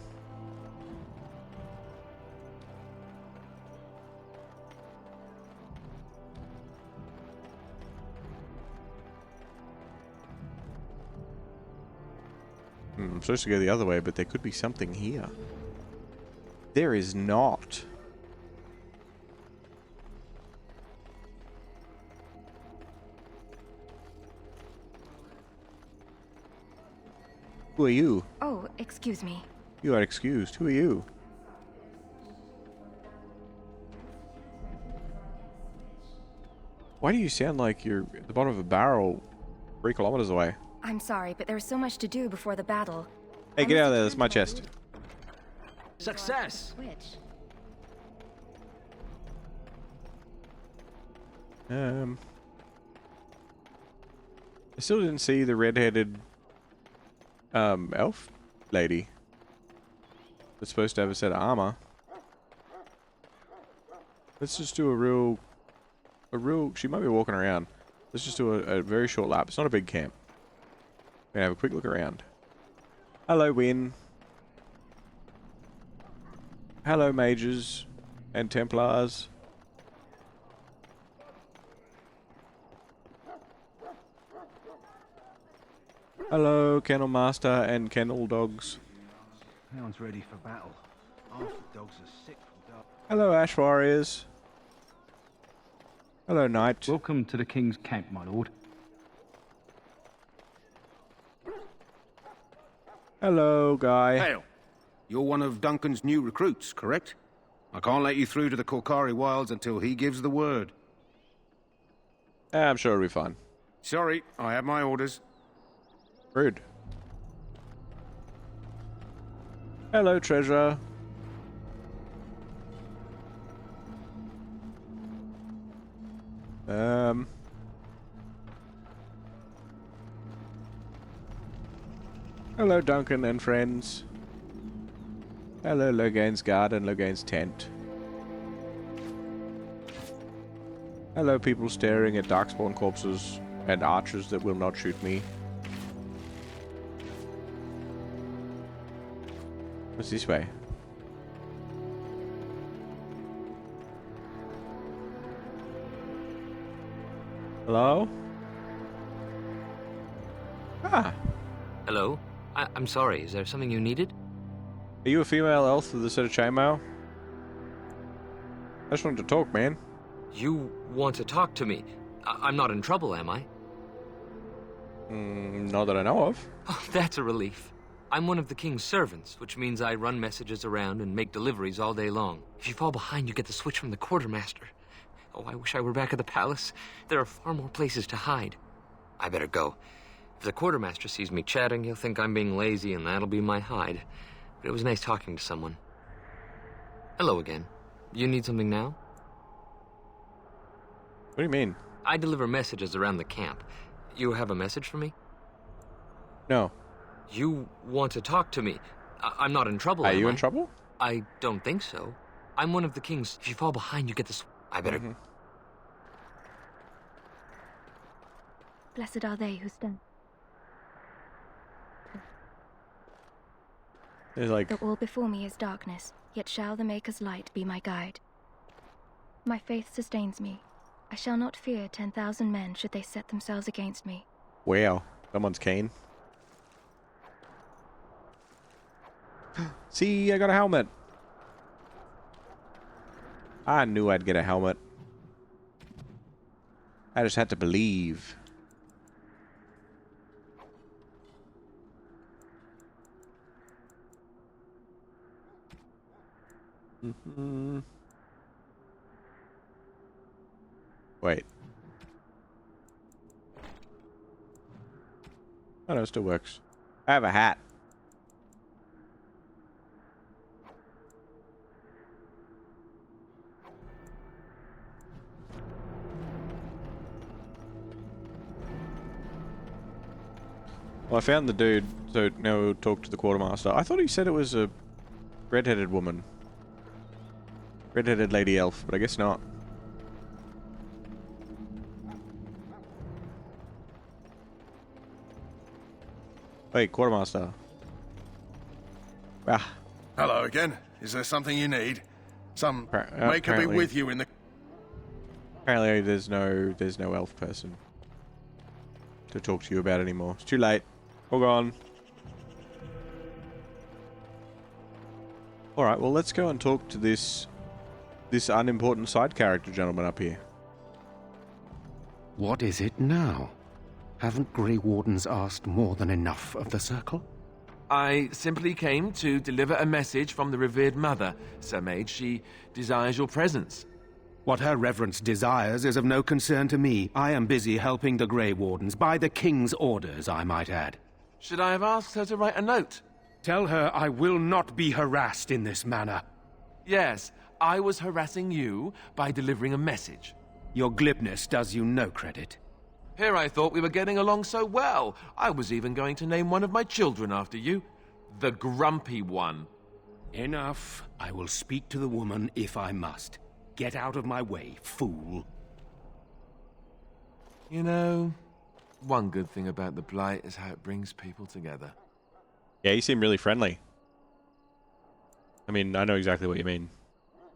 I'm supposed to go the other way, but there could be something here. There is not. Who are you? Oh, excuse me. You are excused. Who are you? Why do you sound like you're at the bottom of a barrel 3 kilometers away? I'm sorry, but there's so much to do before the battle. Hey, get out of there. That's my chest. Success! Which? I still didn't see the red-headed elf lady that's supposed to have a set of armor. Let's just do a real, she might be walking around. Let's just do a very short lap. It's not a big camp. We're gonna have a quick look around. Hello, Win. Hello, mages and Templars. Hello, Kennel Master and Kennel Dogs. No one's ready for battle. Half the dogs are sick from dark. Hello, Ash Warriors. Hello, Knight. Welcome to the King's camp, my lord. Hello, Guy. Hail. You're one of Duncan's new recruits, correct? I can't let you through to the Korkari Wilds until he gives the word. I'm sure it'll be fine. Sorry, I have my orders. Rude. Hello, treasure. Hello, Duncan and friends. Hello, Logain's garden, Logain's tent. Hello, people staring at Darkspawn corpses and archers that will not shoot me. What's this way? Hello? Ah. Hello? I'm sorry, is there something you needed? Are you a female elf with a set of chainmail? I just wanted to talk, man. You want to talk to me? I'm not in trouble, am I? Not that I know of. Oh, that's a relief. I'm one of the king's servants, which means I run messages around and make deliveries all day long. If you fall behind, you get the switch from the quartermaster. Oh, I wish I were back at the palace. There are far more places to hide. I better go. If the quartermaster sees me chatting, he'll think I'm being lazy, and that'll be my hide. But it was nice talking to someone. Hello again. You need something now? What do you mean? I deliver messages around the camp. You have a message for me? No. You want to talk to me? I'm not in trouble, Are you in trouble? I don't think so. I'm one of the king's... If you fall behind, you get the... I better... Blessed are they who stand. There's like... The all before me is darkness, yet shall the Maker's light be my guide. My faith sustains me. I shall not fear 10,000 men should they set themselves against me. Wow, someone's keen. See, I got a helmet. I knew I'd get a helmet. I just had to believe. Wait. Oh no, it still works. I have a hat. Well, I found the dude, so now we'll talk to the quartermaster. I thought he said it was a red-headed woman. Red-headed lady elf, but I guess not. Wait, quartermaster. Ah. Hello again. Is there something you need? Some maker be with you in the... Apparently there's no elf person to talk to you about anymore. It's too late. All gone. Alright, well let's go and talk to this unimportant side character gentleman up here. What is it now? Haven't Grey Wardens asked more than enough of the Circle? I simply came to deliver a message from the revered mother, Sir Mage. She desires your presence. What her reverence desires is of no concern to me. I am busy helping the Grey Wardens, by the King's orders, I might add. Should I have asked her to write a note? Tell her I will not be harassed in this manner. Yes, I was harassing you by delivering a message. Your glibness does you no credit. Here I thought we were getting along so well. I was even going to name one of my children after you. The Grumpy One. Enough. I will speak to the woman if I must. Get out of my way, fool. You know, one good thing about the Blight is how it brings people together. Yeah, you seem really friendly. I mean, I know exactly what you mean.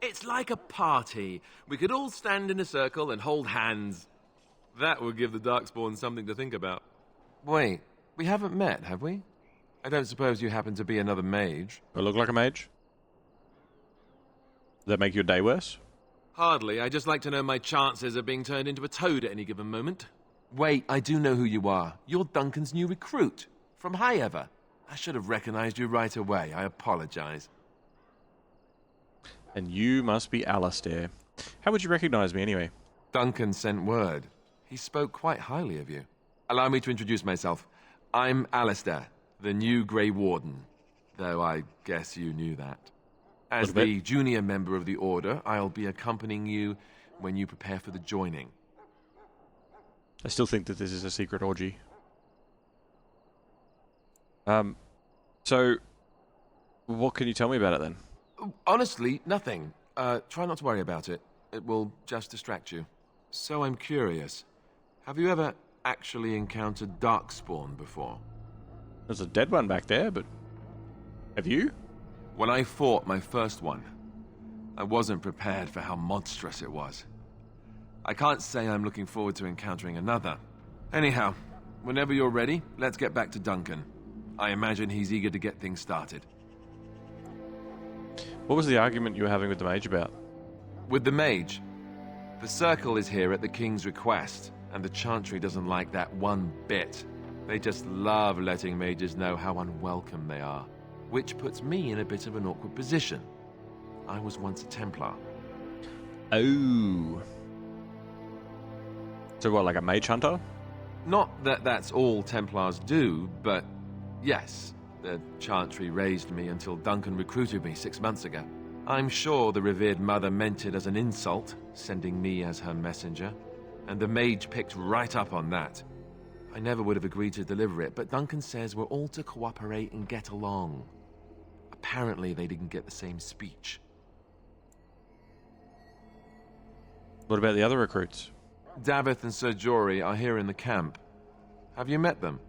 It's like a party. We could all stand in a circle and hold hands. That would give the Darkspawn something to think about. Wait, we haven't met, have we? I don't suppose you happen to be another mage? Do I look like a mage? Does that make your day worse? Hardly. I just like to know my chances of being turned into a toad at any given moment. Wait, I do know who you are. You're Duncan's new recruit. From High Ever. I should have recognized you right away. I apologize. And you must be Alistair. How would you recognize me anyway? Duncan sent word. He spoke quite highly of you. Allow me to introduce myself. I'm Alistair, the new Grey Warden. Though I guess you knew that. As the junior member of the Order, I'll be accompanying you when you prepare for the joining. I still think that this is a secret orgy. So, what can you tell me about it then? Honestly, nothing. Try not to worry about it. It will just distract you. So I'm curious. Have you ever actually encountered Darkspawn before? There's a dead one back there, but... Have you? When I fought my first one, I wasn't prepared for how monstrous it was. I can't say I'm looking forward to encountering another. Anyhow, whenever you're ready, let's get back to Duncan. I imagine he's eager to get things started. What was the argument you were having with the mage about? With the mage, the circle is here at the king's request, and the chantry doesn't like that one bit. They just love letting mages know how unwelcome they are, which puts me in a bit of an awkward position. I was once a Templar. Oh. So what, like a mage hunter? Not that that's all Templars do, but yes, the chantry raised me until Duncan recruited me 6 months ago. I'm sure the revered mother meant it as an insult, sending me as her messenger, and the mage picked right up on that. I never would have agreed to deliver it, but Duncan says we're all to cooperate and get along. Apparently they didn't get the same speech. What about the other recruits? Davith and Sir Jory are here in the camp. Have you met them?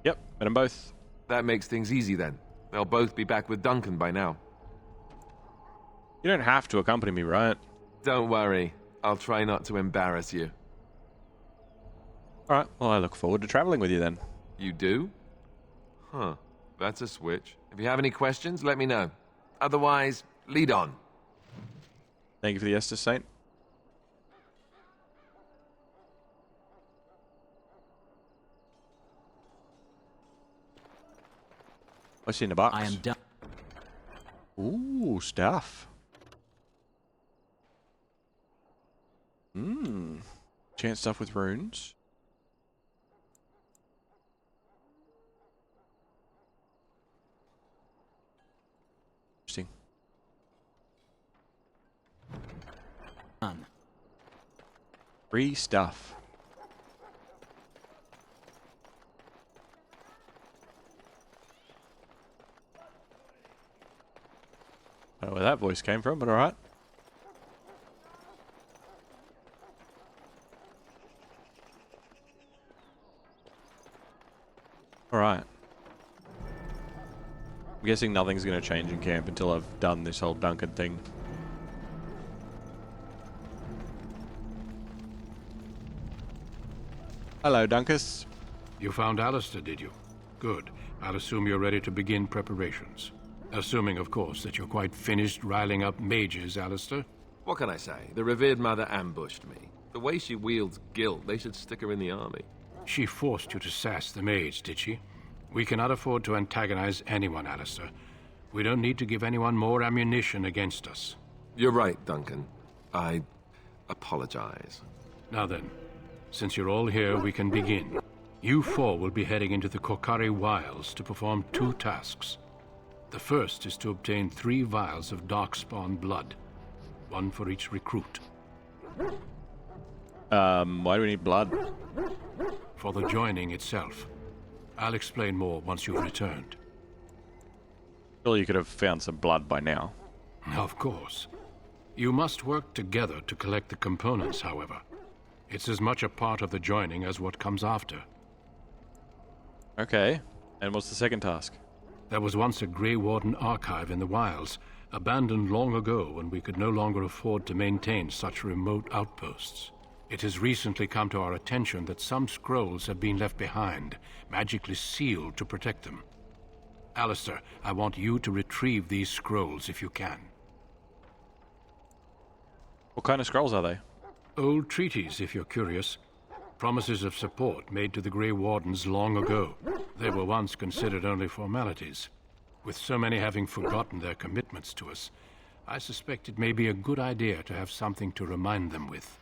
Yep, met them both. That makes things easy then. They'll both be back with Duncan by now. You don't have to accompany me, right? Don't worry. I'll try not to embarrass you. Alright, well I look forward to traveling with you then. You do? Huh. That's a switch. If you have any questions, let me know. Otherwise, lead on. Thank you for the Estus, Saint. What's in the box? I am done. Ooh, stuff. Chant stuff with runes. Interesting. Done. Free stuff. I don't know where that voice came from, but alright. Alright. I'm guessing nothing's going to change in camp until I've done this whole Duncan thing. Hello, Dunkus. You found Alistair, did you? Good. I'll assume you're ready to begin preparations. Assuming, of course, that you're quite finished riling up mages, Alistair. What can I say? The revered mother ambushed me. The way she wields guilt, they should stick her in the army. She forced you to sass the mage, did she? We cannot afford to antagonize anyone, Alistair. We don't need to give anyone more ammunition against us. You're right, Duncan. I apologize. Now then, since you're all here, we can begin. You four will be heading into the Kokari Wilds to perform 2 tasks. The first is to obtain 3 vials of Darkspawn blood. 1 for each recruit. Why do we need blood? For the joining itself. I'll explain more once you've returned. Surely you could have found some blood by now. Of course. You must work together to collect the components, however. It's as much a part of the joining as what comes after. Okay. And what's the second task? There was once a Grey Warden archive in the wilds, abandoned long ago when we could no longer afford to maintain such remote outposts. It has recently come to our attention that some scrolls have been left behind, magically sealed to protect them. Alistair, I want you to retrieve these scrolls if you can. What kind of scrolls are they? Old treaties, if you're curious. Promises of support made to the Grey Wardens long ago. They were once considered only formalities. With so many having forgotten their commitments to us, I suspect it may be a good idea to have something to remind them with.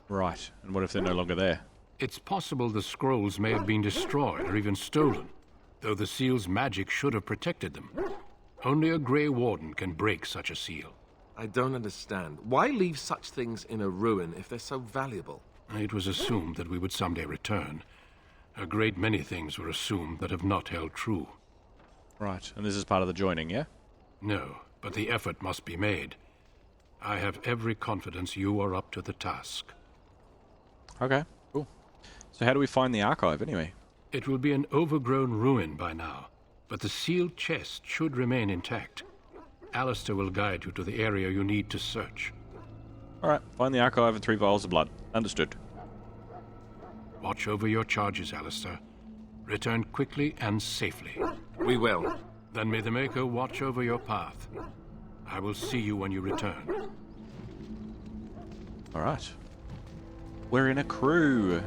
Right. And what if they're no longer there? It's possible the scrolls may have been destroyed or even stolen, though the seal's magic should have protected them. Only a Grey Warden can break such a seal. I don't understand. Why leave such things in a ruin if they're so valuable? It was assumed that we would someday return. A great many things were assumed that have not held true. Right, and this is part of the joining, yeah? No, but the effort must be made. I have every confidence you are up to the task. Okay, cool. So how do we find the archive, anyway? It will be an overgrown ruin by now, but the sealed chest should remain intact. Alistair will guide you to the area you need to search. Alright, find the archive and 3 vials of blood. Understood. Watch over your charges, Alistair. Return quickly and safely. We will. Then may the Maker watch over your path. I will see you when you return. Alright. We're in a crew.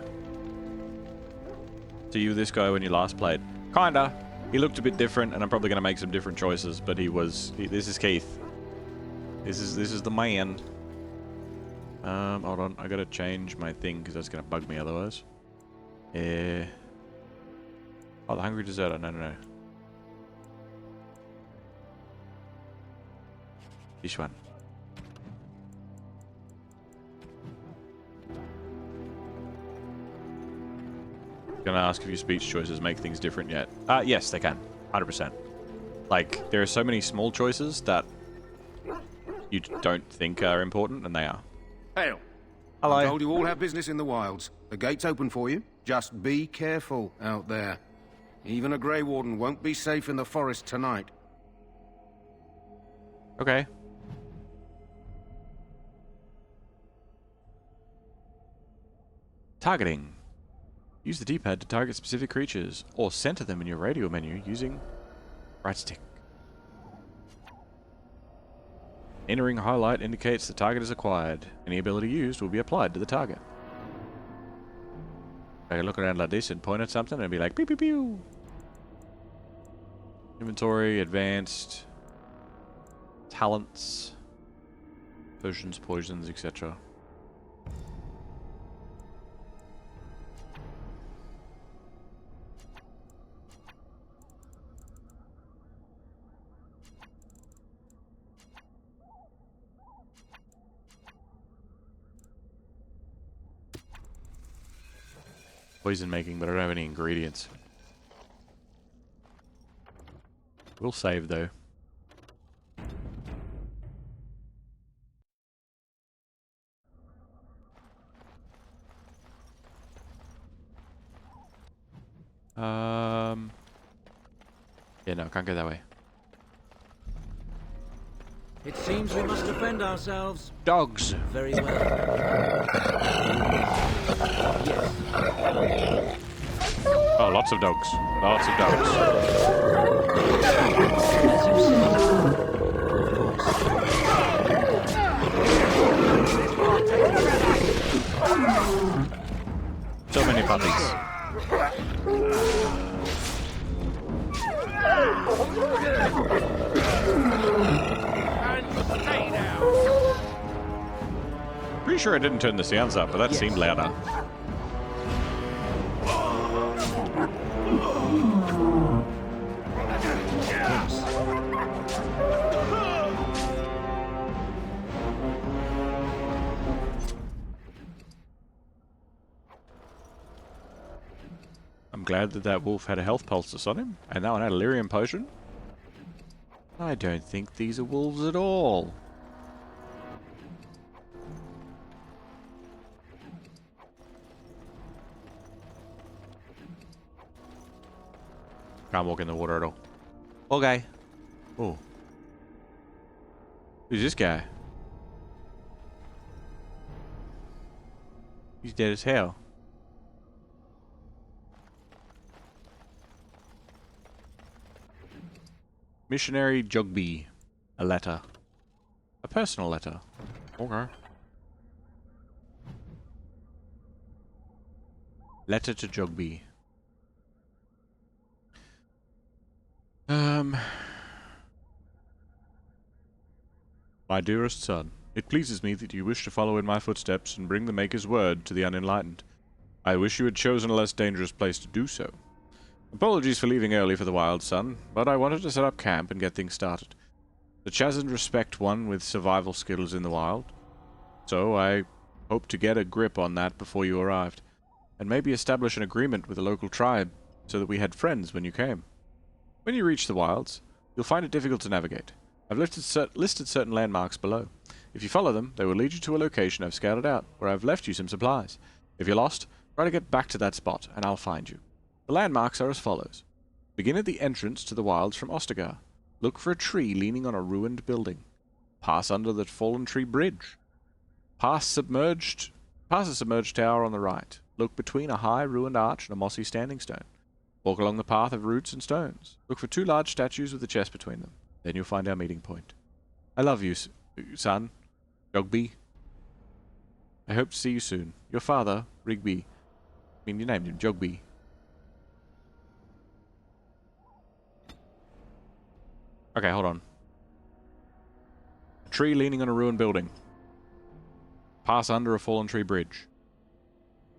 So you were this guy when you last played? Kinda. He looked a bit different, and I'm probably going to make some different choices, but this is Keith. This is the man. Hold on. I gotta change my thing, because that's going to bug me otherwise. Oh, the Hungry Deserter. No. This one. Gonna ask if your speech choices make things different yet. Yes, they can. 100%. Like, there are so many small choices that you don't think are important, and they are. Hail. Hello. I'm told you all have business in the wilds. The gate's open for you. Just be careful out there. Even a Grey Warden won't be safe in the forest tonight. Okay. Targeting. Use the D-pad to target specific creatures, or center them in your radio menu using right stick. Entering highlight indicates the target is acquired. Any ability used will be applied to the target. I can look around like this and point at something and be like, pew pew pew. Inventory, advanced, talents, potions, poisons, etc. Poison making, but I don't have any ingredients. We'll save though. Yeah, no, can't go that way. It seems we must defend ourselves. Dogs. Very well. Yes. Oh, lots of dogs. Lots of dogs. So many puppies. Pretty sure I didn't turn the sounds up, but that seemed louder. I'm glad that wolf had a health poultice on him, and that one had a lyrium potion. I don't think these are wolves at all. Can't walk in the water at all. Okay. Oh. Who's this guy? He's dead as hell. Missionary Jugby. A letter. A personal letter. Okay. Letter to Jugby. My dearest son, it pleases me that you wish to follow in my footsteps and bring the Maker's word to the unenlightened. I wish you had chosen a less dangerous place to do so. Apologies for leaving early for the wild, son, but I wanted to set up camp and get things started. The Chazand respect one with survival skills in the wild, so I hoped to get a grip on that before you arrived, and maybe establish an agreement with the local tribe so that we had friends when you came. When you reach the wilds, you'll find it difficult to navigate. I've listed certain landmarks below. If you follow them, they will lead you to a location I've scouted out, where I've left you some supplies. If you're lost, try to get back to that spot, and I'll find you. The landmarks are as follows. Begin at the entrance to the wilds from Ostagar. Look for a tree leaning on a ruined building. Pass under the fallen tree bridge. Pass a submerged tower on the right. Look between a high ruined arch and a mossy standing stone. Walk along the path of roots and stones. Look for 2 large statues with a chest between them. Then you'll find our meeting point. I love you, son. Jogby. I hope to see you soon. Your father, Rigby. I mean, you named him Jogby. Okay, hold on. A tree leaning on a ruined building. Pass under a fallen tree bridge.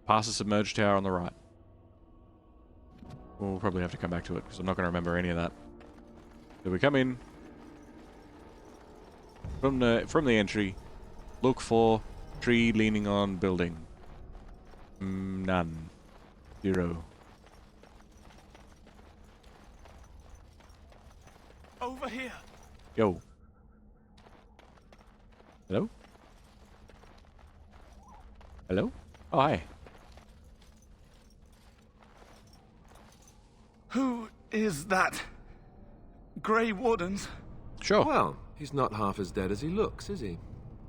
Pass a submerged tower on the right. We'll probably have to come back to it, because I'm not going to remember any of that. So we come in. From the entry, look for tree leaning on building. None. 0. Over here. Yo. Hello? Hello? Oh, hi. Who is that? Grey Wardens? Sure. Well, he's not half as dead as he looks, is he?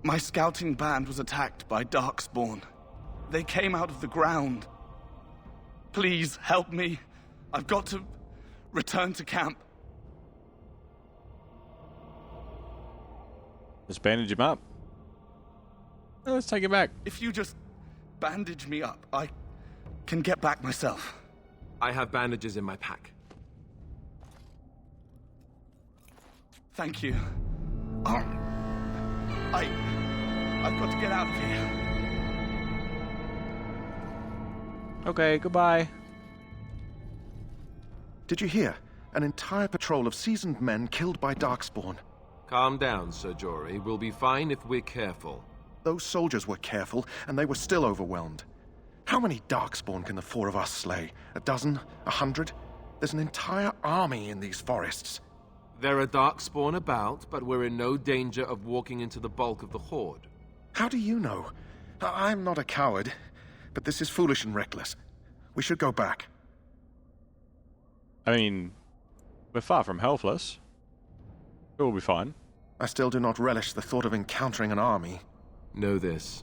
My scouting band was attacked by Darkspawn. They came out of the ground. Please help me. I've got to return to camp. Let's bandage him up. Let's take him back. If you just bandage me up, I can get back myself. I have bandages in my pack. Thank you. I've got to get out of here. Okay, goodbye. Did you hear? An entire patrol of seasoned men killed by Darkspawn. Calm down, Sir Jory. We'll be fine if we're careful. Those soldiers were careful, and they were still overwhelmed. How many Darkspawn can the 4 of us slay? 12? 100? There's an entire army in these forests. There are Darkspawn about, but we're in no danger of walking into the bulk of the Horde. How do you know? I'm not a coward, but this is foolish and reckless. We should go back. I mean, we're far from helpless. We'll be fine. I still do not relish the thought of encountering an army. Know this.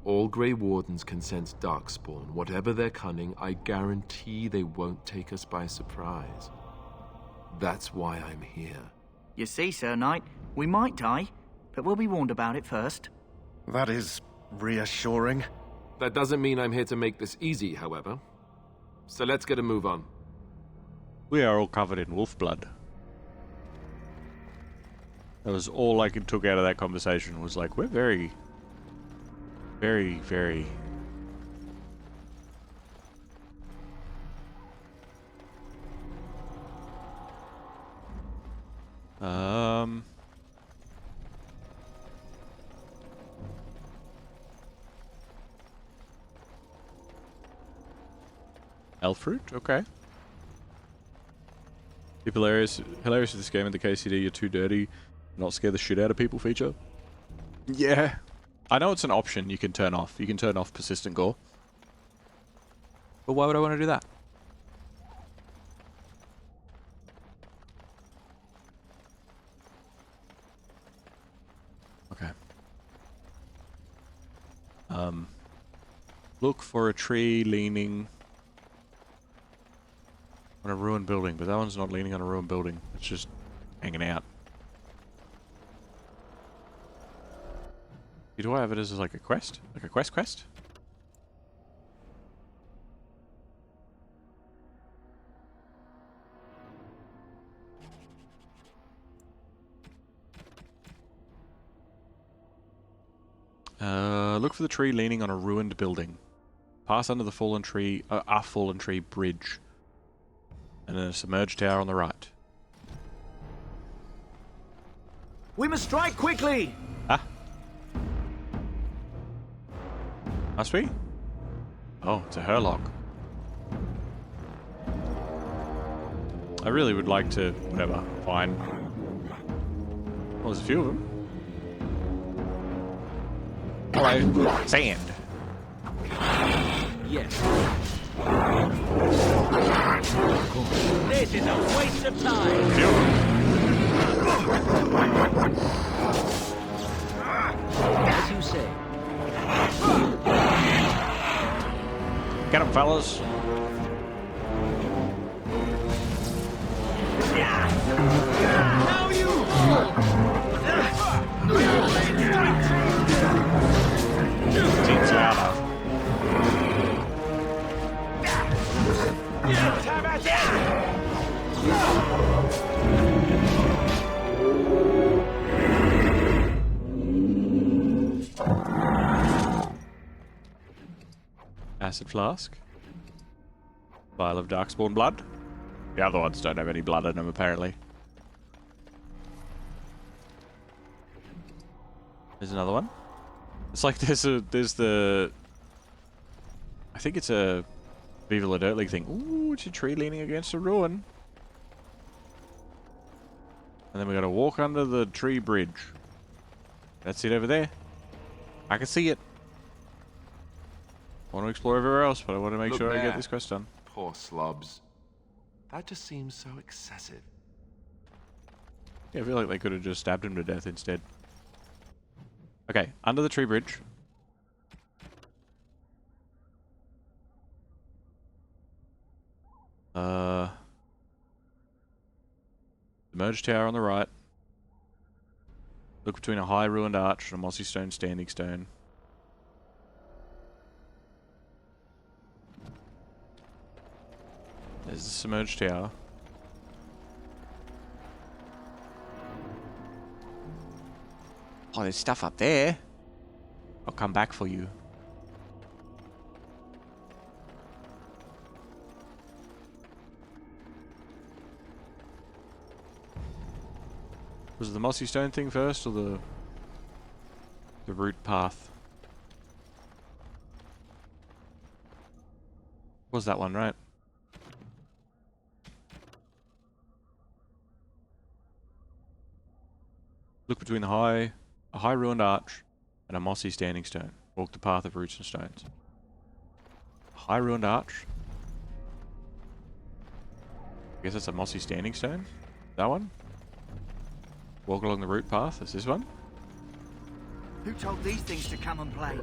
All Grey Wardens can sense Darkspawn. Whatever their cunning, I guarantee they won't take us by surprise. That's why I'm here. You see, Sir Knight, we might die, but we'll be warned about it first. That is reassuring. That doesn't mean I'm here to make this easy, however. So let's get a move on. We are all covered in wolf blood. That was all I took out of that conversation, was like, we're very, very, very... Elf fruit? Okay. Keep hilarious with this game in the KCD, you're too dirty, not scare the shit out of people feature. Yeah. I know it's an option you can turn off. You can turn off persistent gore. But why would I want to do that? Okay. Look for a tree leaning on a ruined building, but that one's not leaning on a ruined building. It's just hanging out. Do I have it as like a quest? Like a quest? Look for the tree leaning on a ruined building. Pass under the fallen tree, a fallen tree bridge. And then a submerged tower on the right. We must strike quickly! Ah. Must we? Oh, it's a Herlock. I really would like to... Whatever. Fine. Well, there's a few of them. Hello. Sand. Yes. This is a waste of time. As you say. Get him, fellas. Seems louder. Acid flask. Vial of Darkspawn blood. The other ones don't have any blood in them, apparently. There's another one. It's like there's the... I think it's a Viva la Dirt League thing. Ooh, it's a tree leaning against a ruin. And then we gotta walk under the tree bridge. That's it over there. I can see it. I want to explore everywhere else, but I want to make sure I get this quest done. Poor slobs. That just seems so excessive. Yeah, I feel like they could have just stabbed him to death instead. Okay, under the tree bridge. The merge tower on the right. Look between a high ruined arch and a mossy stone standing stone. There's the submerged tower. Oh, there's stuff up there. I'll come back for you. Was it the mossy stone thing first, or the root path? Was that one, right? Look between a high ruined arch and a mossy standing stone. Walk the path of roots and stones. High ruined arch. I guess that's a mossy standing stone. That one. Walk along the root path. Is this one? Who told these things to come and play?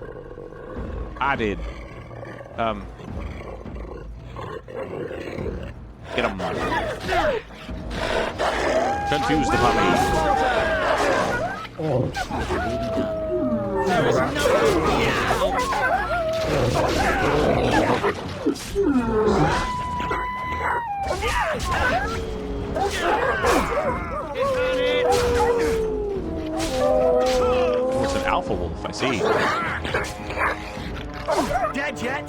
I did. Get him. Confuse the puppy. There is no Oh, it's an alpha wolf, I see. Dead yet?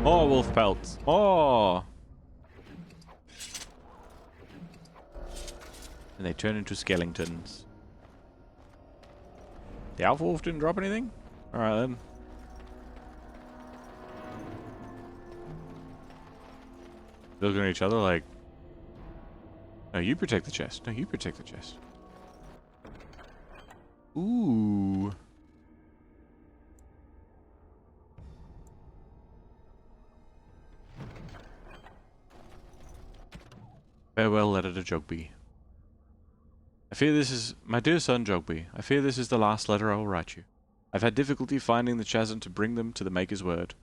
More wolf pelts. Oh. And they turn into skeletons. The alpha wolf didn't drop anything? Alright then. Looking at each other like, no, you protect the chest. No, you protect the chest. Ooh. Farewell letter to Jogby. I fear this is... My dear son Jogby, I fear this is the last letter I will write you. I've had difficulty finding the chasm to bring them to the Maker's word.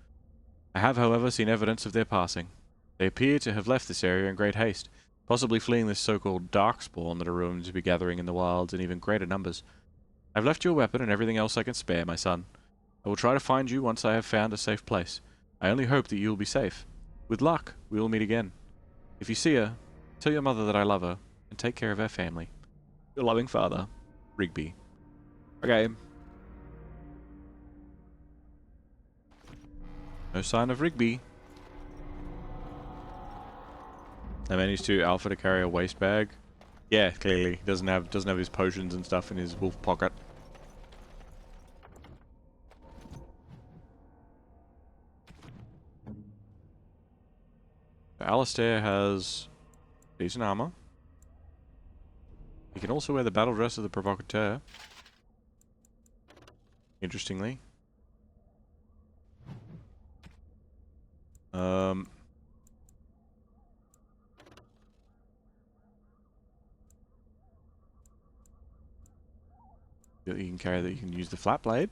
I have, however, seen evidence of their passing. They appear to have left this area in great haste, possibly fleeing this so-called Darkspawn that are rumored to be gathering in the wilds in even greater numbers. I've left you a weapon and everything else I can spare, my son. I will try to find you once I have found a safe place. I only hope that you will be safe. With luck, we will meet again. If you see her, tell your mother that I love her, and take care of her family. Your loving father, Rigby. Okay. No sign of Rigby. I managed to Alpha to carry a waste bag. Yeah, clearly he doesn't have his potions and stuff in his wolf pocket. Alistair has decent armor. He can also wear the battle dress of the provocateur. Interestingly. You can carry that. You can use the flat blade.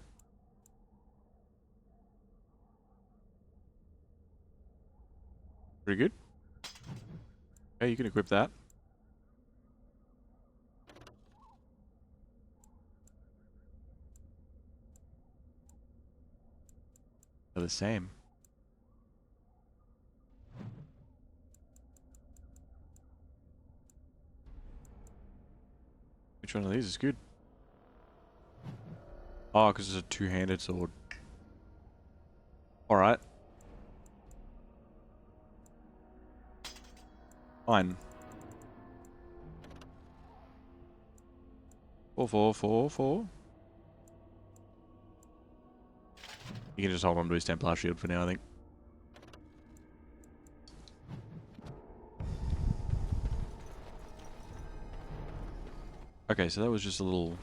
Pretty good. Okay, you can equip that. They're the same. Which one of these is good? Oh, because it's a two-handed sword. Alright. Fine. 4, 4, 4, 4. You can just hold on to his Templar shield for now, I think. Okay, so that was just a little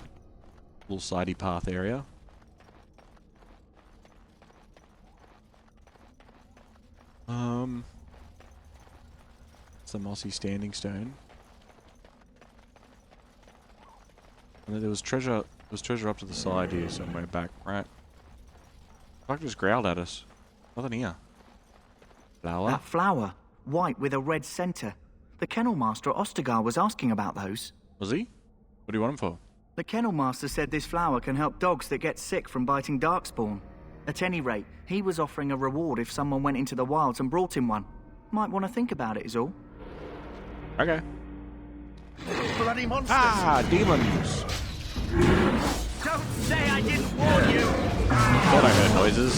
sidey path area. It's the mossy standing stone. And then there was treasure up to the side here somewhere back, right? Fuck just growled at us. Nothing here. Flower? That flower, white with a red centre. The kennel master at Ostagar was asking about those. Was he? What do you want him for? The kennel master said this flower can help dogs that get sick from biting Darkspawn. At any rate, he was offering a reward if someone went into the wilds and brought him one. Might want to think about it is all. Okay. Bloody monsters! Ah, demons! Don't say I didn't warn you! Thought I heard noises.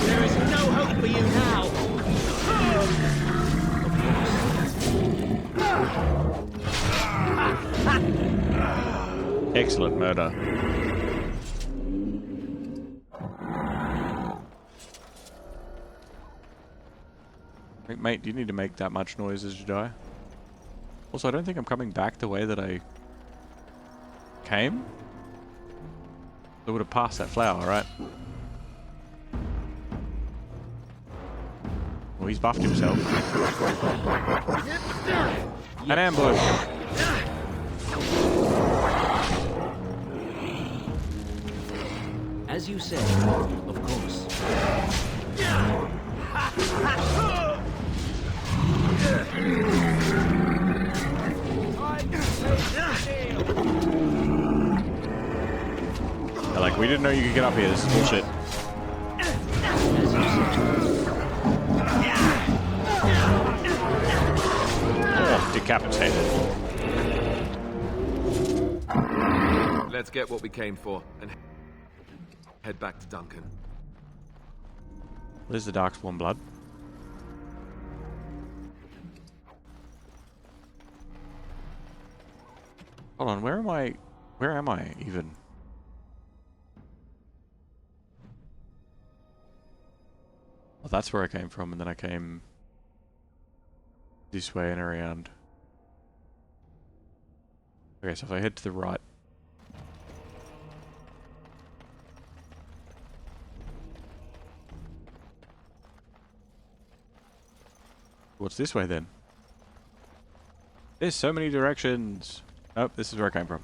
There is no hope for you now! Excellent murder. Mate, do you need to make that much noise as you die? Also, I don't think I'm coming back the way that I came. I would have passed that flower, right? Well, he's buffed himself. An ambush! As you said, of course. They're like, we didn't know you could get up here. This is bullshit. Oh, decapitated. Let's get what we came for and head back to Duncan. Where's the Darkspawn blood? Hold on, where am I? Where am I even? Well, that's where I came from, and then I came this way and around. Okay, so if I head to the right. What's this way then? There's so many directions. Nope, this is where I came from.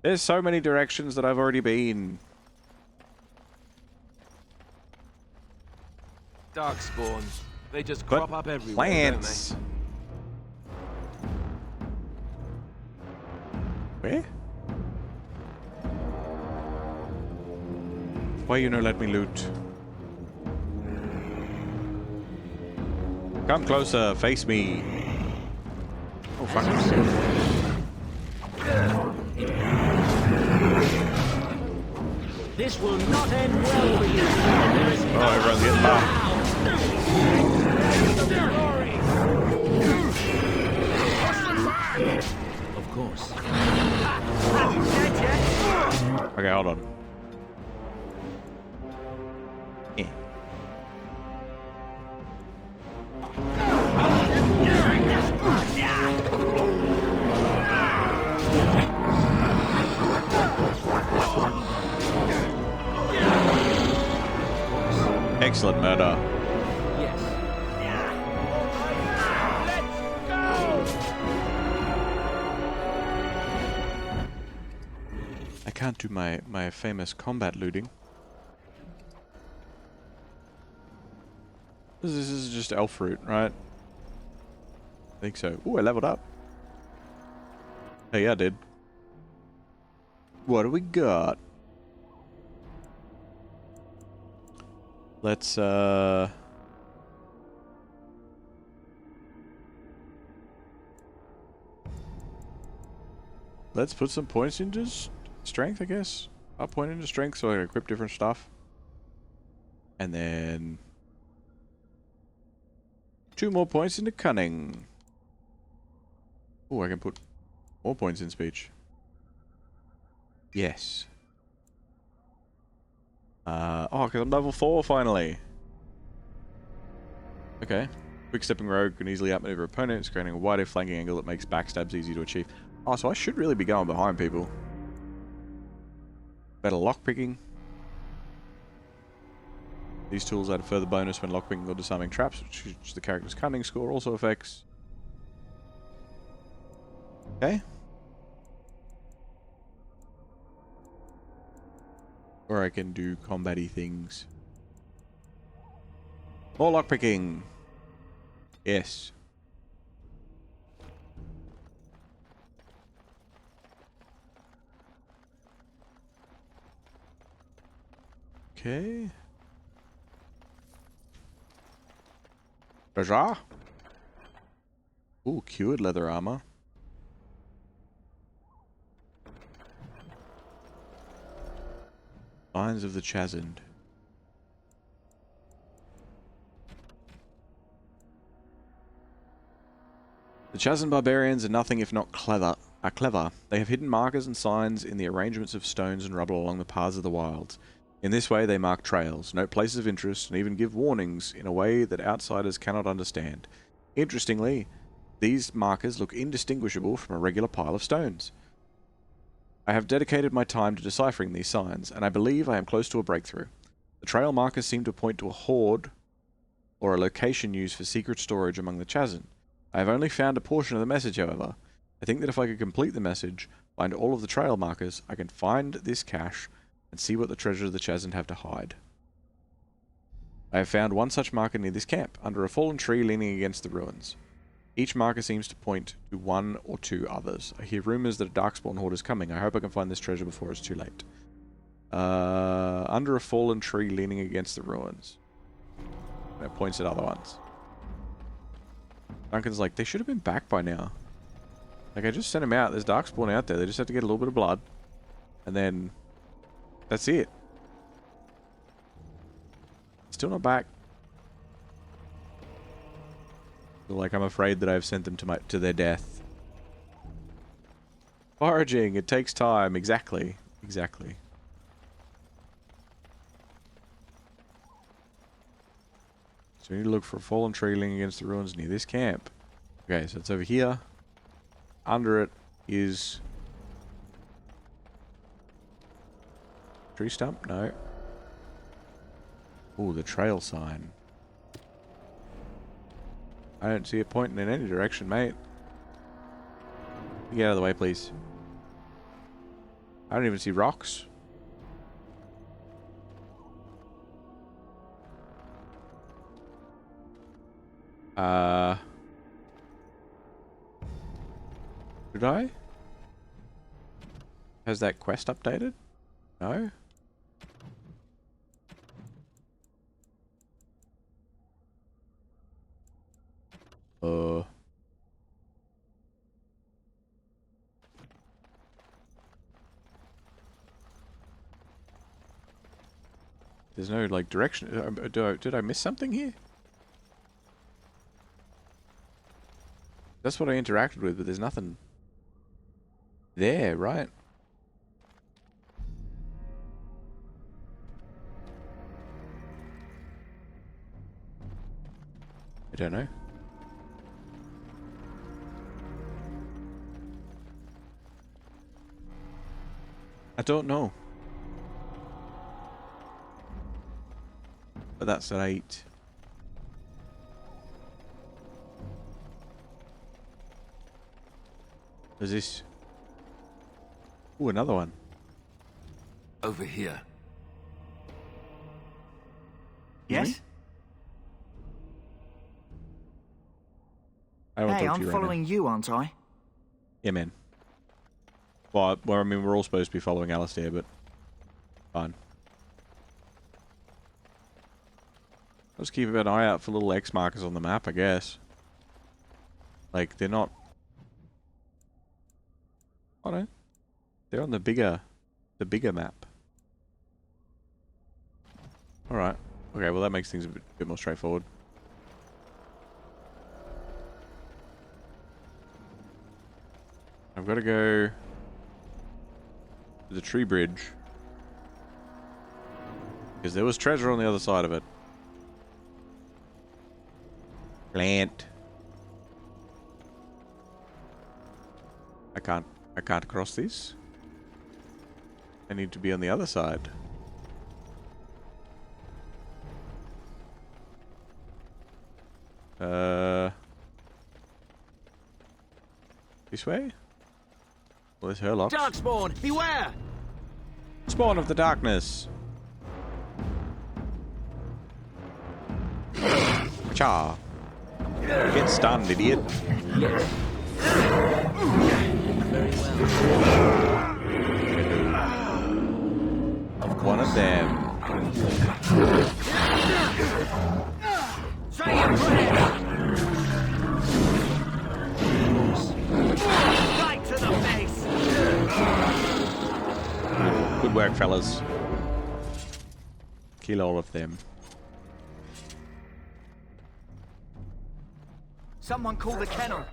There's so many directions that I've already been. Darkspawn. They just crop up everywhere, plants. don't Where? Why you no let me loot? Come closer, face me. Oh fuck. This will not end well for you. There is Oh, everyone's getting buffed. Of course. Okay, hold on. Yeah. Excellent murder. Yes. I can't do my famous combat looting. This is just elf fruit, right? I think so. Ooh, I leveled up. Hey, yeah, I did. What do we got? Let's put some points into strength, I guess. I'll point into strength so I can equip different stuff. And then 2 more points into cunning. Oh, I can put more points in speech. Yes. Oh, because I'm level 4 finally. Okay. Quick stepping rogue can easily outmaneuver opponents, creating a wider flanking angle that makes backstabs easy to achieve. Oh, so I should really be going behind people. Better lockpicking. These tools add a further bonus when lockpicking or disarming traps, which the character's cunning score also affects. Okay. Or I can do combat-y things. More lockpicking. Yes. Okay. Treasure. Ooh, cured leather armor. Lines of the Chastened. The Chastened barbarians are nothing if not clever. They have hidden markers and signs in the arrangements of stones and rubble along the paths of the wilds. In this way, they mark trails, note places of interest, and even give warnings in a way that outsiders cannot understand. Interestingly, these markers look indistinguishable from a regular pile of stones. I have dedicated my time to deciphering these signs, and I believe I am close to a breakthrough. The trail markers seem to point to a hoard or a location used for secret storage among the Chastened. I have only found a portion of the message, however. I think that if I could complete the message, find all of the trail markers, I can find this cache and see what the treasure of the Chastened have to hide. I have found one such marker near this camp, under a fallen tree leaning against the ruins. Each marker seems to point to 1 or 2 others. I hear rumors that a Darkspawn horde is coming. I hope I can find this treasure before it's too late. Under a fallen tree leaning against the ruins. That points at other ones. Duncan's like, they should have been back by now. Like, I just sent them out. There's Darkspawn out there. They just have to get a little bit of blood. And then that's it. Still not back. Like, I'm afraid that I've sent them to their death. Foraging, it takes time. Exactly. Exactly. So we need to look for a fallen tree leaning against the ruins near this camp. Okay, so it's over here. Under it is... tree stump? No. Ooh, the trail sign. I don't see it pointing in any direction, mate. Get out of the way, please. I don't even see rocks. Did I? Has that quest updated? No? There's no, like, direction. Did I miss something here? That's what I interacted with, but there's nothing there, right? I don't know. I don't know. But that's right. Is this? Ooh, another one. Over here. Yes? I don't want to Hey, talk to I'm you right now. following you, aren't I? Yeah, man. Well, I mean, we're all supposed to be following Alistair, but fine. Let's keep an eye out for little X markers on the map, I guess. Like, they're not... Oh, no. They're on the bigger map. Alright. Okay, well that makes things a bit more straightforward. I've got to go to the tree bridge. Because there was treasure on the other side of it. Plant. I can't cross this. I need to be on the other side. This way? Well, there's Herlock. Darkspawn, beware! Spawn of the darkness. Cha. Get stunned, idiot. Very well. One of them. Try your breath! Right to the face! Good work, fellas. Kill all of them. Someone call the kennel.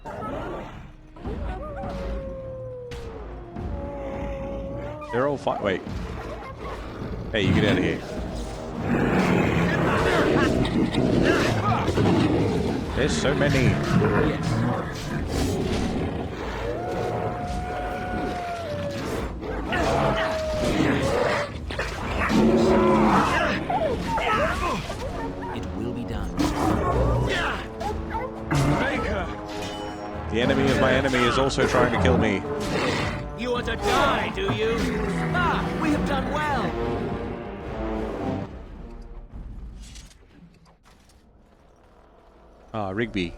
They're all fine. Wait. Hey, you get out of here. There's so many. It will be done. The enemy of my enemy is also trying to kill me. You want to die, do you? Ah, we have done well. Ah, Rigby.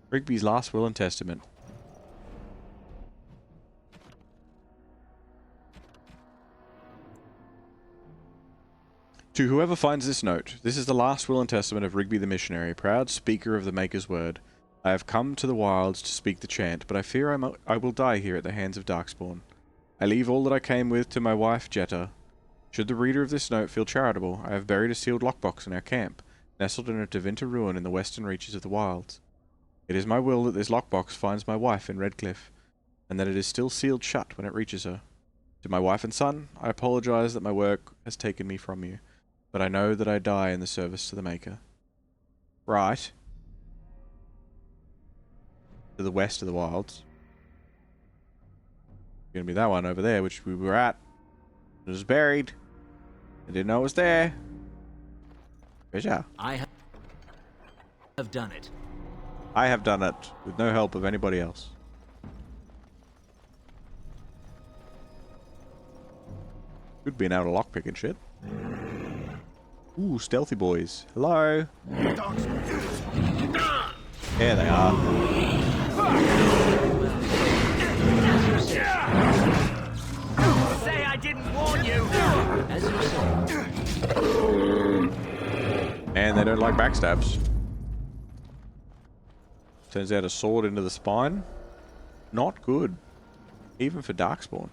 Rigby's last will and testament. To whoever finds this note, this is the last will and testament of Rigby the missionary, proud speaker of the Maker's word. I have come to the wilds to speak the chant, but I fear I will die here at the hands of Darkspawn. I leave all that I came with to my wife, Jetta. Should the reader of this note feel charitable, I have buried a sealed lockbox in our camp, nestled in a Neverwinter ruin in the western reaches of the wilds. It is my will that this lockbox finds my wife in Redcliffe, and that it is still sealed shut when it reaches her. To my wife and son, I apologize that my work has taken me from you, but I know that I die in the service to the Maker. Right. To the west of the wilds. Gonna be that one over there, which we were at. It was buried. I didn't know it was there. Treasure. I have done it. I have done it with no help of anybody else. Could be able to lockpick and shit. Ooh, stealthy boys. Hello. There they are. Say I didn't warn you. As you say. And they don't like backstabs. Turns out a sword into the spine. Not good. Even for Darkspawn.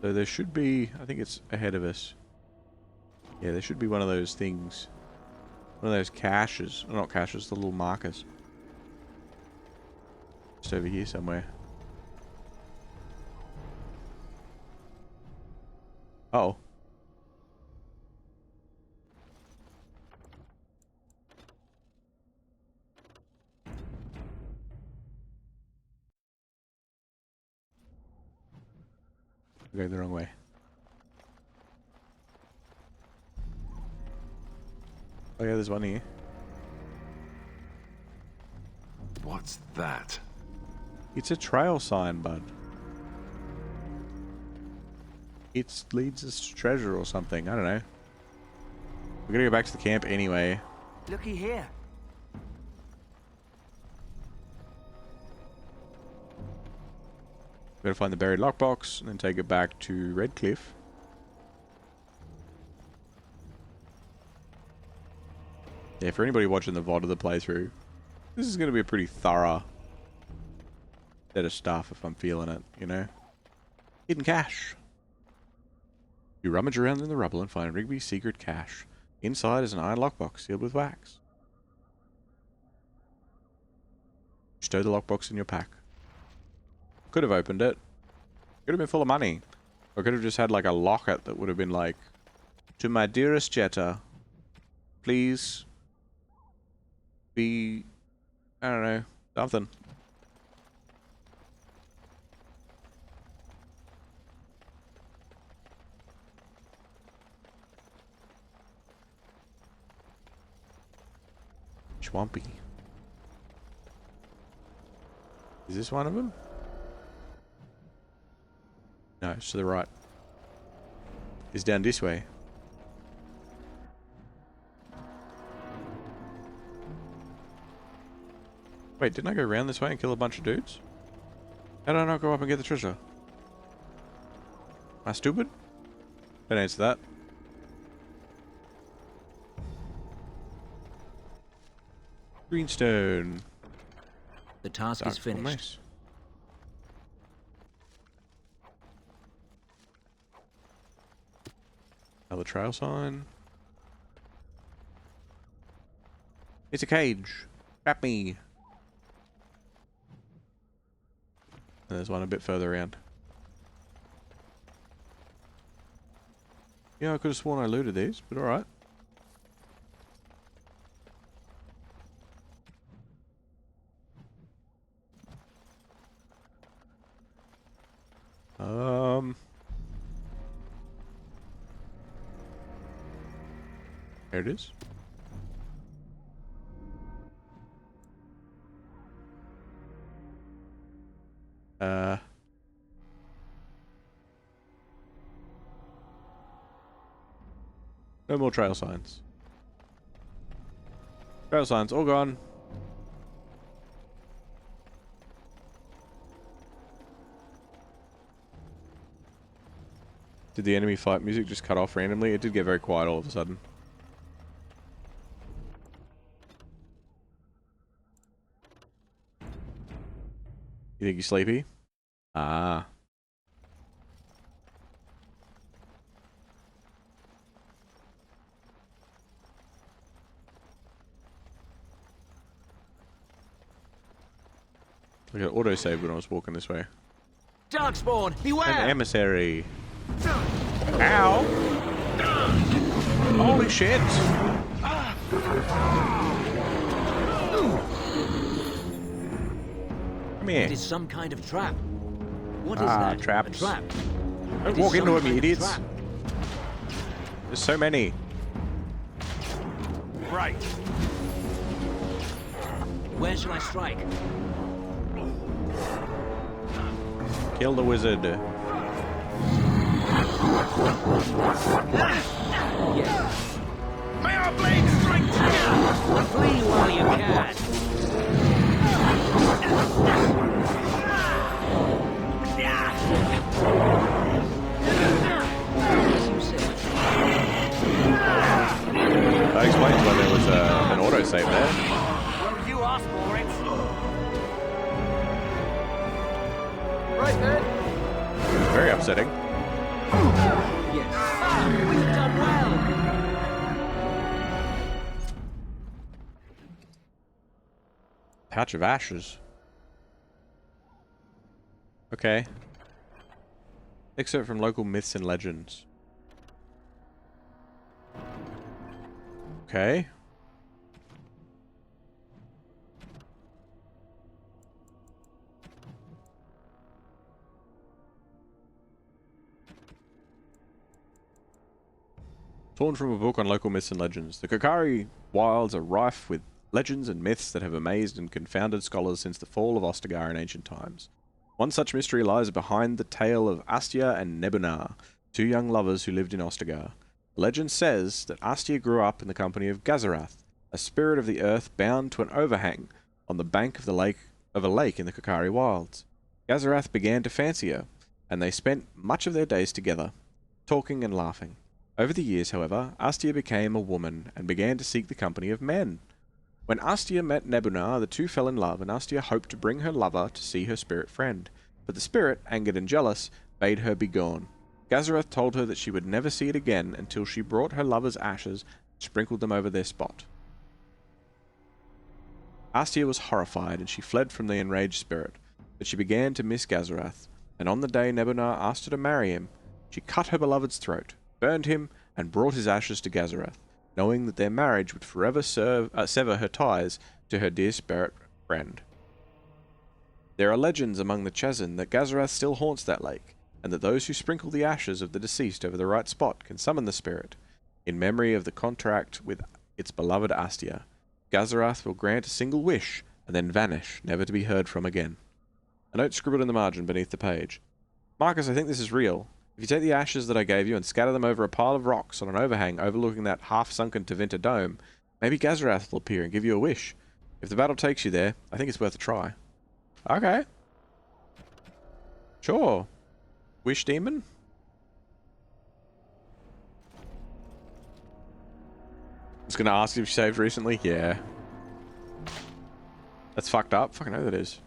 So there should be, I think it's ahead of us. Yeah, there should be one of those things. One of those caches. Not caches, the little markers. Just over here somewhere. Uh-oh. Going the wrong way. Oh yeah, there's one here. What's that? It's a trail sign, bud. It leads us to treasure or something. I don't know. We're gonna go back to the camp anyway. Looky here. We're gonna find the buried lockbox and then take it back to Redcliffe. Yeah, for anybody watching the VOD of the playthrough, this is gonna be a pretty thorough set of stuff if I'm feeling it, you know? Hidden cache. You rummage around in the rubble and find Rigby's secret cache. Inside is an iron lockbox sealed with wax. Stow the lockbox in your pack. Could have opened it. Could have been full of money. Or could have just had like a locket that would have been like, to my dearest Jetta, please be, I don't know, something. Swampy. Is this one of them? No, it's to the right. It's down this way. Wait, didn't I go around this way and kill a bunch of dudes? How did I not go up and get the treasure? Am I stupid? Don't answer that. Greenstone. The task is finished. Nice. Another trail sign. It's a cage. Trap me. And there's one a bit further around. Yeah, I could have sworn I looted these, but alright. There it is. No more trail signs. Trail signs all gone. Did the enemy fight music just cut off randomly? It did get very quiet all of a sudden. You think you're sleepy? Ah. I got autosave when I was walking this way. Darkspawn, beware! An emissary. Ow! Holy shit! Come here. It is some kind of trap. What is that? Traps. A trap. Don't It walk is into some them, you kind of idiots. trap. There's so many. Right. Where shall I strike? Kill the wizard. Yes. May our blade strike true! Flee while you can. That explains why there was an autosave there. Well, you asked for it. Right then. Very upsetting. Yes. We've done well. Pouch of ashes. Okay. Excerpt from local myths and legends. Okay. Torn from a book on local myths and legends. The Kokari wilds are rife with legends and myths that have amazed and confounded scholars since the fall of Ostagar in ancient times. One such mystery lies behind the tale of Astia and Nebunar, two young lovers who lived in Ostagar. Legend says that Astia grew up in the company of Gazarath, a spirit of the earth bound to an overhang on the bank of a lake in the Kakari Wilds. Gazarath began to fancy her, and they spent much of their days together, talking and laughing. Over the years, however, Astia became a woman and began to seek the company of men. When Astia met Nebunar, the two fell in love, and Astia hoped to bring her lover to see her spirit friend. But the spirit, angered and jealous, bade her begone. Gazarath told her that she would never see it again until she brought her lover's ashes and sprinkled them over their spot. Astia was horrified, and she fled from the enraged spirit, but she began to miss Gazarath, and on the day Nebunar asked her to marry him, she cut her beloved's throat, burned him, and brought his ashes to Gazarath, knowing that their marriage would forever sever her ties to her dear spirit friend. There are legends among the Chazin that Gazarath still haunts that lake, and that those who sprinkle the ashes of the deceased over the right spot can summon the spirit. In memory of the contract with its beloved Astia, Gazarath will grant a single wish, and then vanish, never to be heard from again. A note scribbled in the margin beneath the page. Marcus, I think this is real. If you take the ashes that I gave you and scatter them over a pile of rocks on an overhang overlooking that half-sunken Tevinter dome, maybe Gazarath will appear and give you a wish. If the battle takes you there, I think it's worth a try. Okay. Sure. Wish demon? I was gonna ask if you saved recently. Yeah. That's fucked up. Fucking know that is.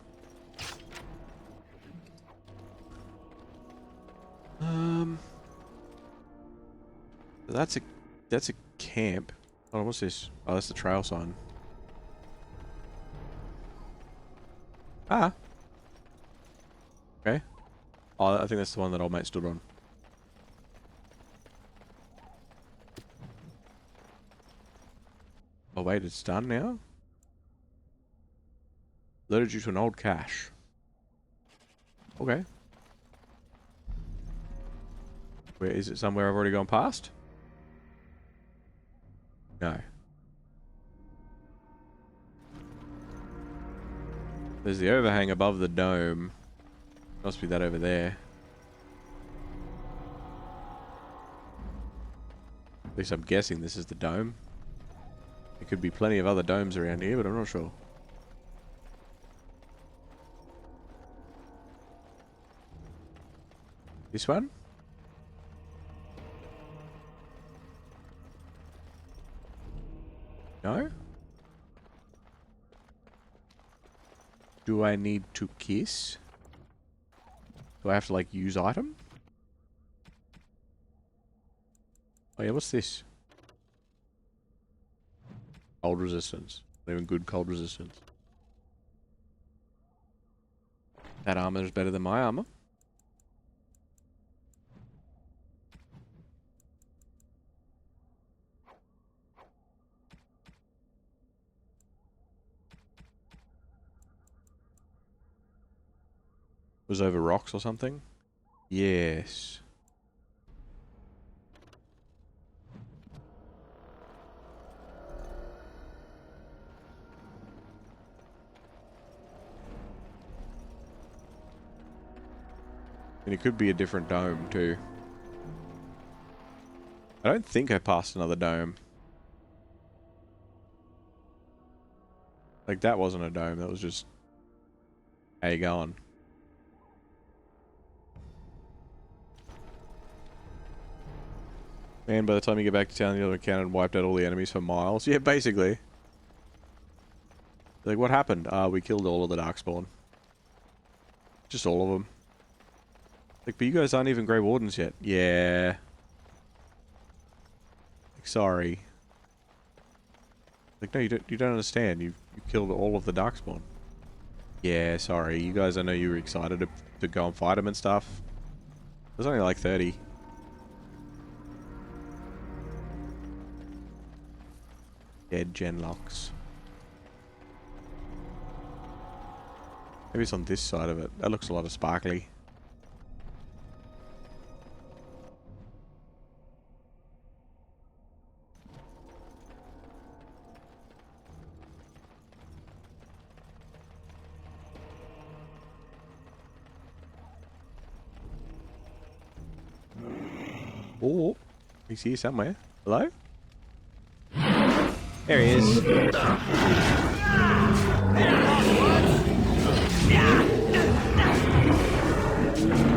That's a camp. Oh, what's this? Oh, that's the trail sign. Ah. Okay. Oh, I think that's the one that old mate stood on. Oh wait, it's done now? Loaded you to an old cache. Okay. Where is it? Somewhere I've already gone past? No. There's the overhang above the dome. Must be that over there. At least I'm guessing this is the dome. There could be plenty of other domes around here, but I'm not sure. This one? No? Do I need to kiss? Do I have to, like, use item? Oh yeah, what's this? Cold resistance. Not even good cold resistance. That armor is better than my armor. Was over rocks or something? Yes. And it could be a different dome too. I don't think I passed another dome. Like that wasn't a dome, that was just how you going. Man, by the time you get back to town, you'll have encountered and wiped out all the enemies for miles. Yeah, basically. Like, what happened? We killed all of the Darkspawn. Just all of them. Like, but you guys aren't even Grey Wardens yet. Yeah. Like, sorry. Like, no, you don't understand. You killed all of the Darkspawn. Yeah, sorry. You guys, I know you were excited to go and fight them and stuff. There's only like 30. Dead genlocks. Maybe it's on this side of it. That looks a lot of sparkly. Oh, he's here somewhere. Hello? There he is.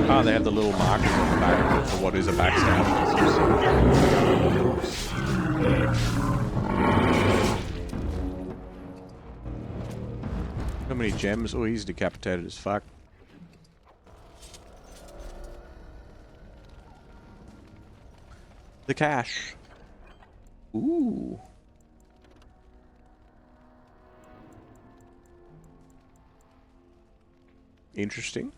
Oh, they have the little markers on the back for what is a backstab. How many gems? Oh, he's decapitated as fuck. The cash. Ooh. Interesting.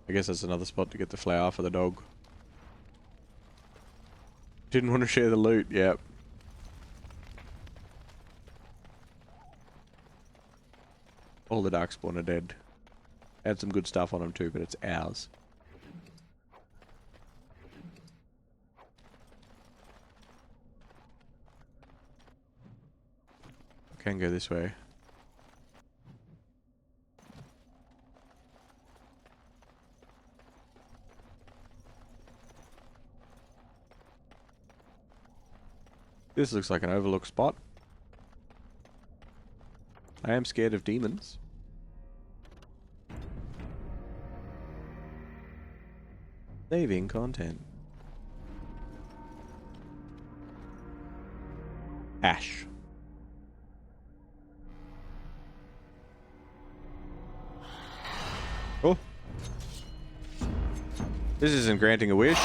I guess that's another spot to get the flower for the dog. Didn't want to share the loot, yep. All the Darkspawn are dead. Had some good stuff on them too, but it's ours. I can go this way. This looks like an overlooked spot. I am scared of demons. Saving content. Ash. Oh. This isn't granting a wish.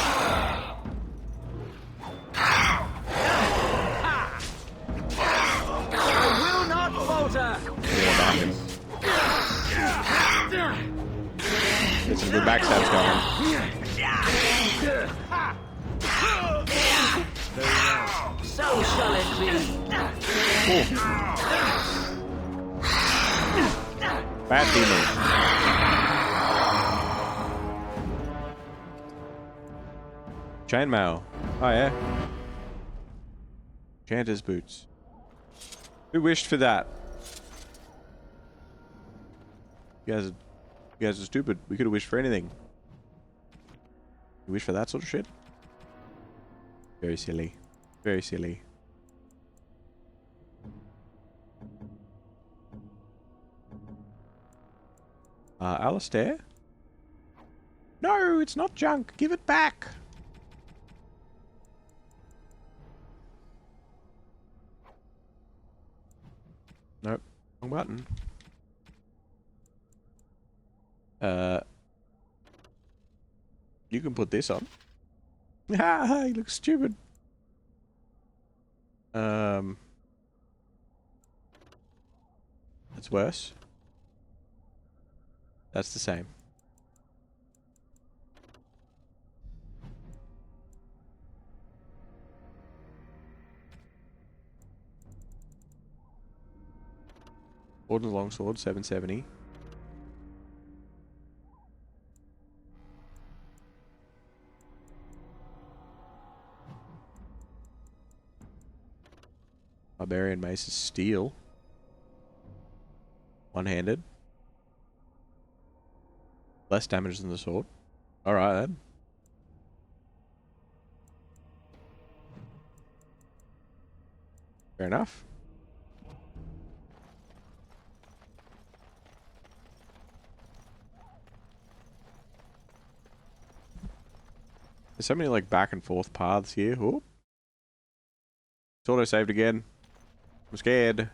Get some good backstabs going. So shall it be. Bad demon. Chainmail. Oh yeah. Chanter's boots. Who wished for that? You guys are stupid. We could have wished for anything. You wish for that sort of shit? Very silly. Very silly. Alistair? No, it's not junk. Give it back. Nope. Wrong button. You can put this on. Ha! He looks stupid. That's worse. That's the same. Warden's longsword, 770. Barbarian mace is steel. One-handed. Less damage than the sword. Alright then. Fair enough. There's so many like back and forth paths here. Oh. It's auto-saved again. I'm scared.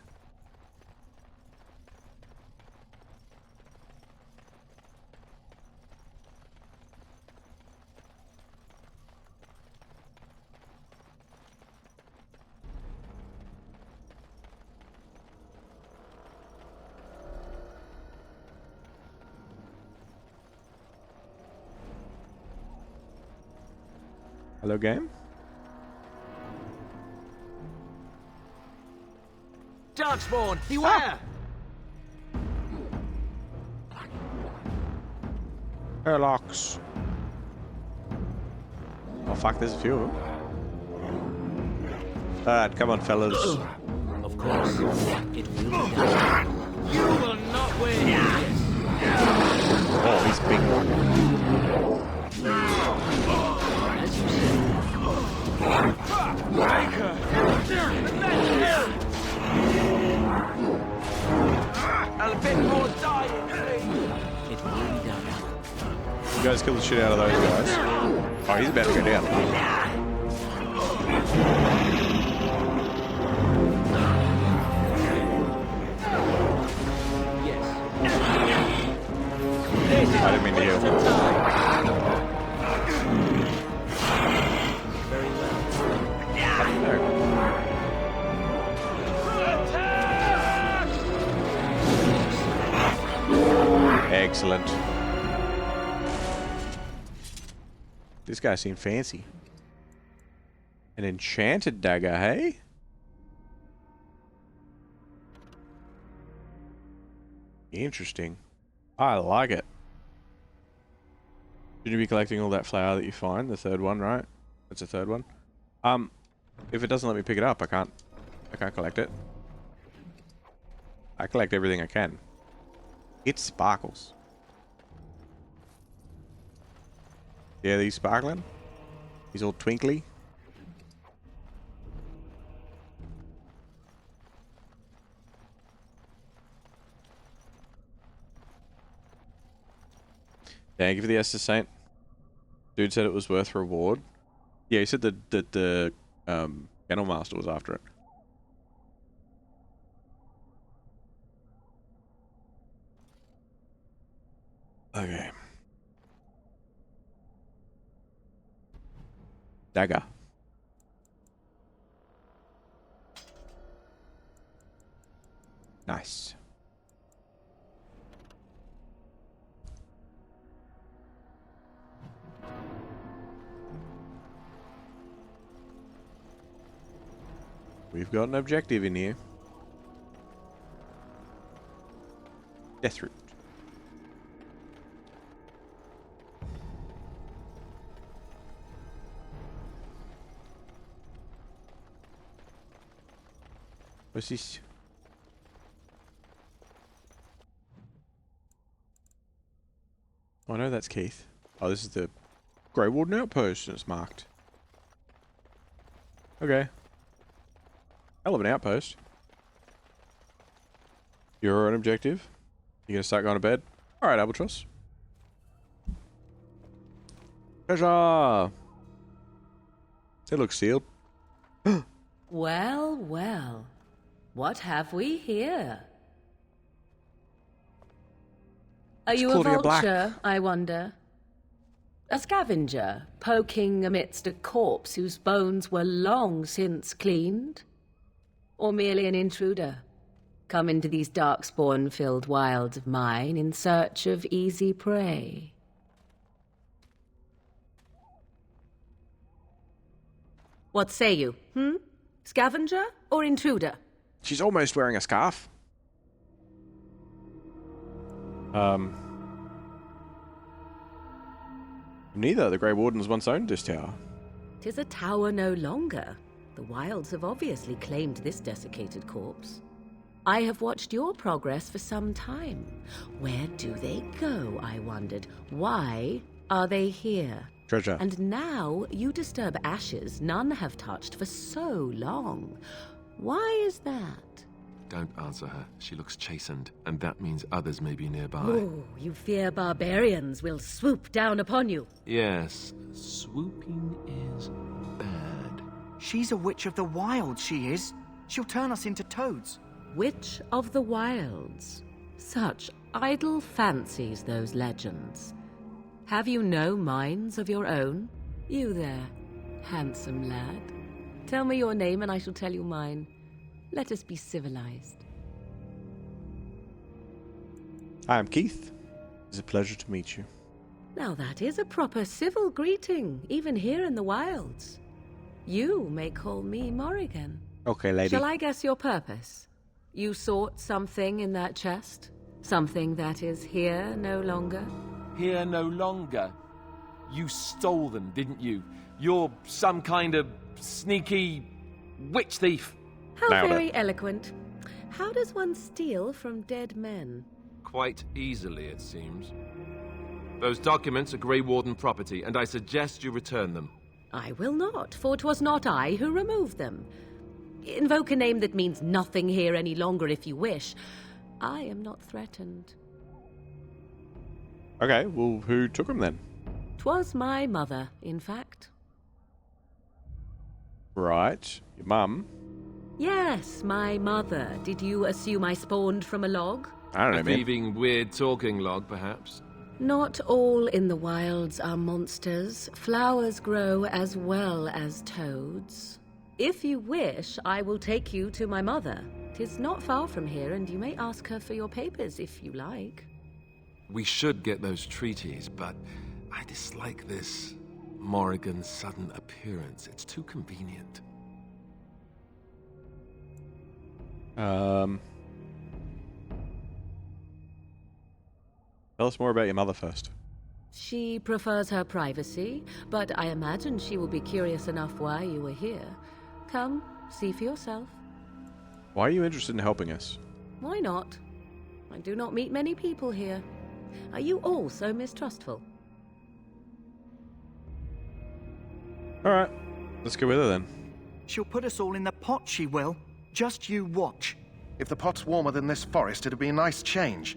Hello, game? Darkspawn, beware! Airlocks. Oh fuck, there's a few of them. Alright, come on, fellas. Of course, it will be done. You will not win. Oh, he's big. As you say. A bit more dying, please. It will be done. You guys kill the shit out of those guys. Oh, he's about to go down. I didn't mean to heal. Very well. Excellent. This guy seemed fancy. An enchanted dagger, hey? Interesting. I like it. Should you be collecting all that flour that you find? The third one, right? That's the third one. If it doesn't let me pick it up, I can't collect it. I collect everything I can. It sparkles. Yeah, he's sparkling. He's all twinkly. Thank you for the Estus Saint. Dude said it was worth reward. Yeah, he said that the Kennel Master was after it. Okay. Dagger. Nice. We've got an objective in here. Death root. What's this? Oh no, that's Keith. Oh, this is the Grey Warden outpost and it's marked. Okay. Hell of an outpost. You're an objective? You gonna start going to bed? Alright, Albatross. Treasure! Does it look sealed? Well, well. What have we here? Are you a Claudia Black. vulture, I wonder? A scavenger, poking amidst a corpse whose bones were long since cleaned? Or merely an intruder, come into these darkspawn-filled wilds of mine in search of easy prey? What say you, Scavenger or intruder? She's almost wearing a scarf. Neither. The Grey Wardens once owned this tower. 'Tis a tower no longer. The wilds have obviously claimed this desiccated corpse. I have watched your progress for some time. Where do they go, I wondered? Why are they here? Treasure. And now you disturb ashes none have touched for so long. Why is that? Don't answer her. She looks chastened, and that means others may be nearby. Oh, you fear barbarians will swoop down upon you. Yes, swooping is bad. She's a witch of the wild, she is. She'll turn us into toads. Witch of the wilds. Such idle fancies, those legends. Have you no minds of your own? You there, handsome lad. Tell me your name and I shall tell you mine. Let us be civilized. I am Keith. It's a pleasure to meet you. Now that is a proper civil greeting, even here in the wilds. You may call me Morrigan. Okay, lady. Shall I guess your purpose? You sought something in that chest? Something that is here no longer? Here no longer. You stole them, didn't you? You're some kind of sneaky witch thief. How very eloquent. How does one steal from dead men? Quite easily, it seems. Those documents are Grey Warden property, and I suggest you return them. I will not, for 'twas not I who removed them. Invoke a name that means nothing here any longer if you wish. I am not threatened. Okay, well, who took them then? 'Twas my mother, in fact. Right. Your mum? Yes, my mother. Did you assume I spawned from a log? I don't know, A man. thieving, weird talking log, perhaps. Not all in the wilds are monsters. Flowers grow as well as toads. If you wish, I will take you to my mother. 'Tis not far from here, and you may ask her for your papers if you like. We should get those treaties, but I dislike this Morrigan's sudden appearance. It's too convenient. Tell us more about your mother first. She prefers her privacy, but I imagine she will be curious enough why you were here. Come, see for yourself. Why are you interested in helping us? Why not? I do not meet many people here. Are you all so mistrustful? Alright, let's go with her then. She'll put us all in the pot, she will. Just you watch. If the pot's warmer than this forest, it'd be a nice change.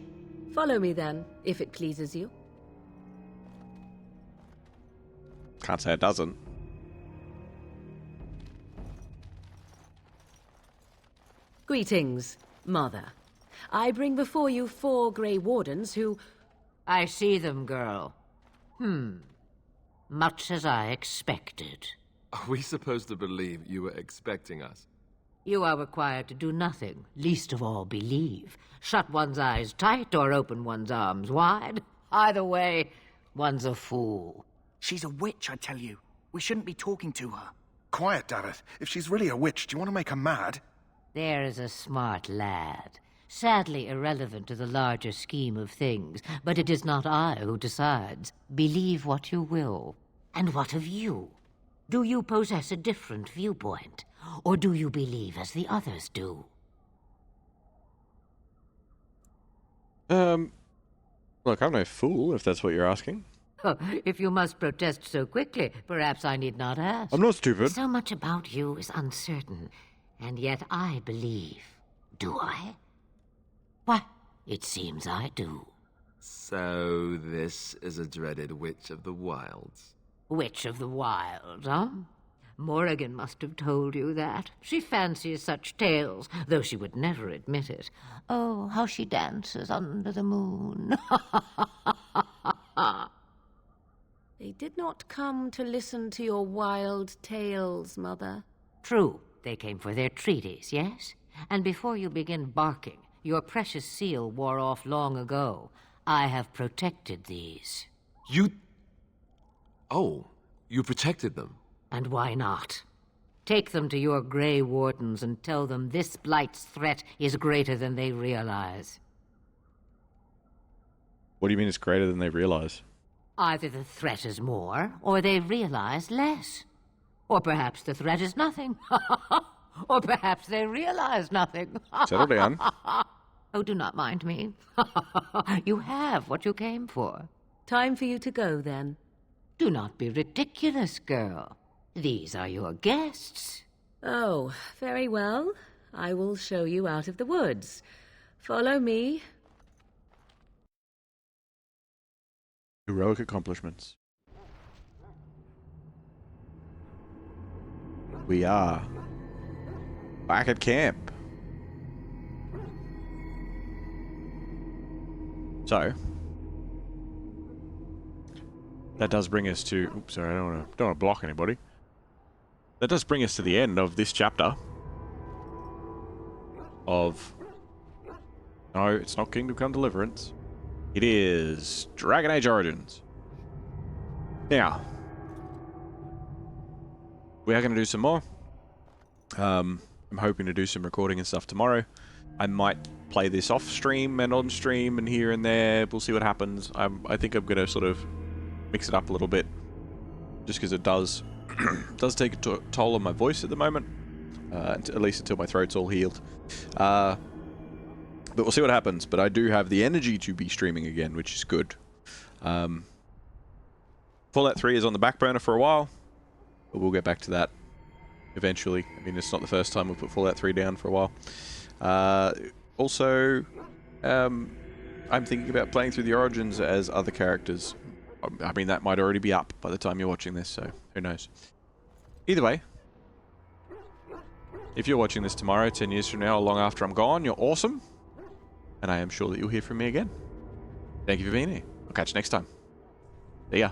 Follow me then, if it pleases you. Can't say it doesn't. Greetings, Mother. I bring before you 4 Grey Wardens who... I see them, girl. Much as I expected. Are we supposed to believe you were expecting us? You are required to do nothing, least of all believe. Shut one's eyes tight or open one's arms wide. Either way, one's a fool. She's a witch, I tell you. We shouldn't be talking to her. Quiet, Davith. If she's really a witch, do you want to make her mad? There is a smart lad. Sadly irrelevant to the larger scheme of things, but it is not I who decides. Believe what you will. And what of you? Do you possess a different viewpoint? Or do you believe as the others do? Look, I'm no fool, if that's what you're asking. If you must protest so quickly, perhaps I need not ask. I'm not stupid. So much about you is uncertain, and yet I believe. Do I? Why, it seems I do. So this is a dreaded Witch of the Wilds. Witch of the Wilds, huh? Morrigan must have told you that. She fancies such tales, though she would never admit it. Oh, how she dances under the moon. They did not come to listen to your wild tales, Mother. True, they came for their treaties, yes? And before you begin barking, your precious seal wore off long ago. I have protected these. You... Oh, you protected them? And why not? Take them to your Grey Wardens and tell them this blight's threat is greater than they realize. What do you mean it's greater than they realize? Either the threat is more, or they realize less. Or perhaps the threat is nothing. Or perhaps they realize nothing. Settle down. Oh, do not mind me. You have what you came for. Time for you to go, then. Do not be ridiculous, girl. These are your guests. Oh, very well. I will show you out of the woods. Follow me. Heroic accomplishments. We are back at camp. So that does bring us to... Oops, sorry, I don't want to block anybody. That does bring us to the end of this chapter. Of... No, it's not Kingdom Come Deliverance. It is Dragon Age Origins. Now, we are going to do some more. I'm hoping to do some recording and stuff tomorrow. I might play this off stream and on stream and here and there. We'll see what happens. I think I'm going to sort of mix it up a little bit, just because it does take a toll on my voice at the moment, at least until my throat's all healed. But we'll see what happens. But I do have the energy to be streaming again, which is good. Fallout 3 is on the back burner for a while, but we'll get back to that eventually. I mean, it's not the first time we've put Fallout 3 down for a while. Also, I'm thinking about playing through the Origins as other characters. I mean, that might already be up by the time you're watching this, so who knows. Either way, if you're watching this tomorrow, 10 years from now, or long after I'm gone, you're awesome. And I am sure that you'll hear from me again. Thank you for being here. I'll catch you next time. See ya.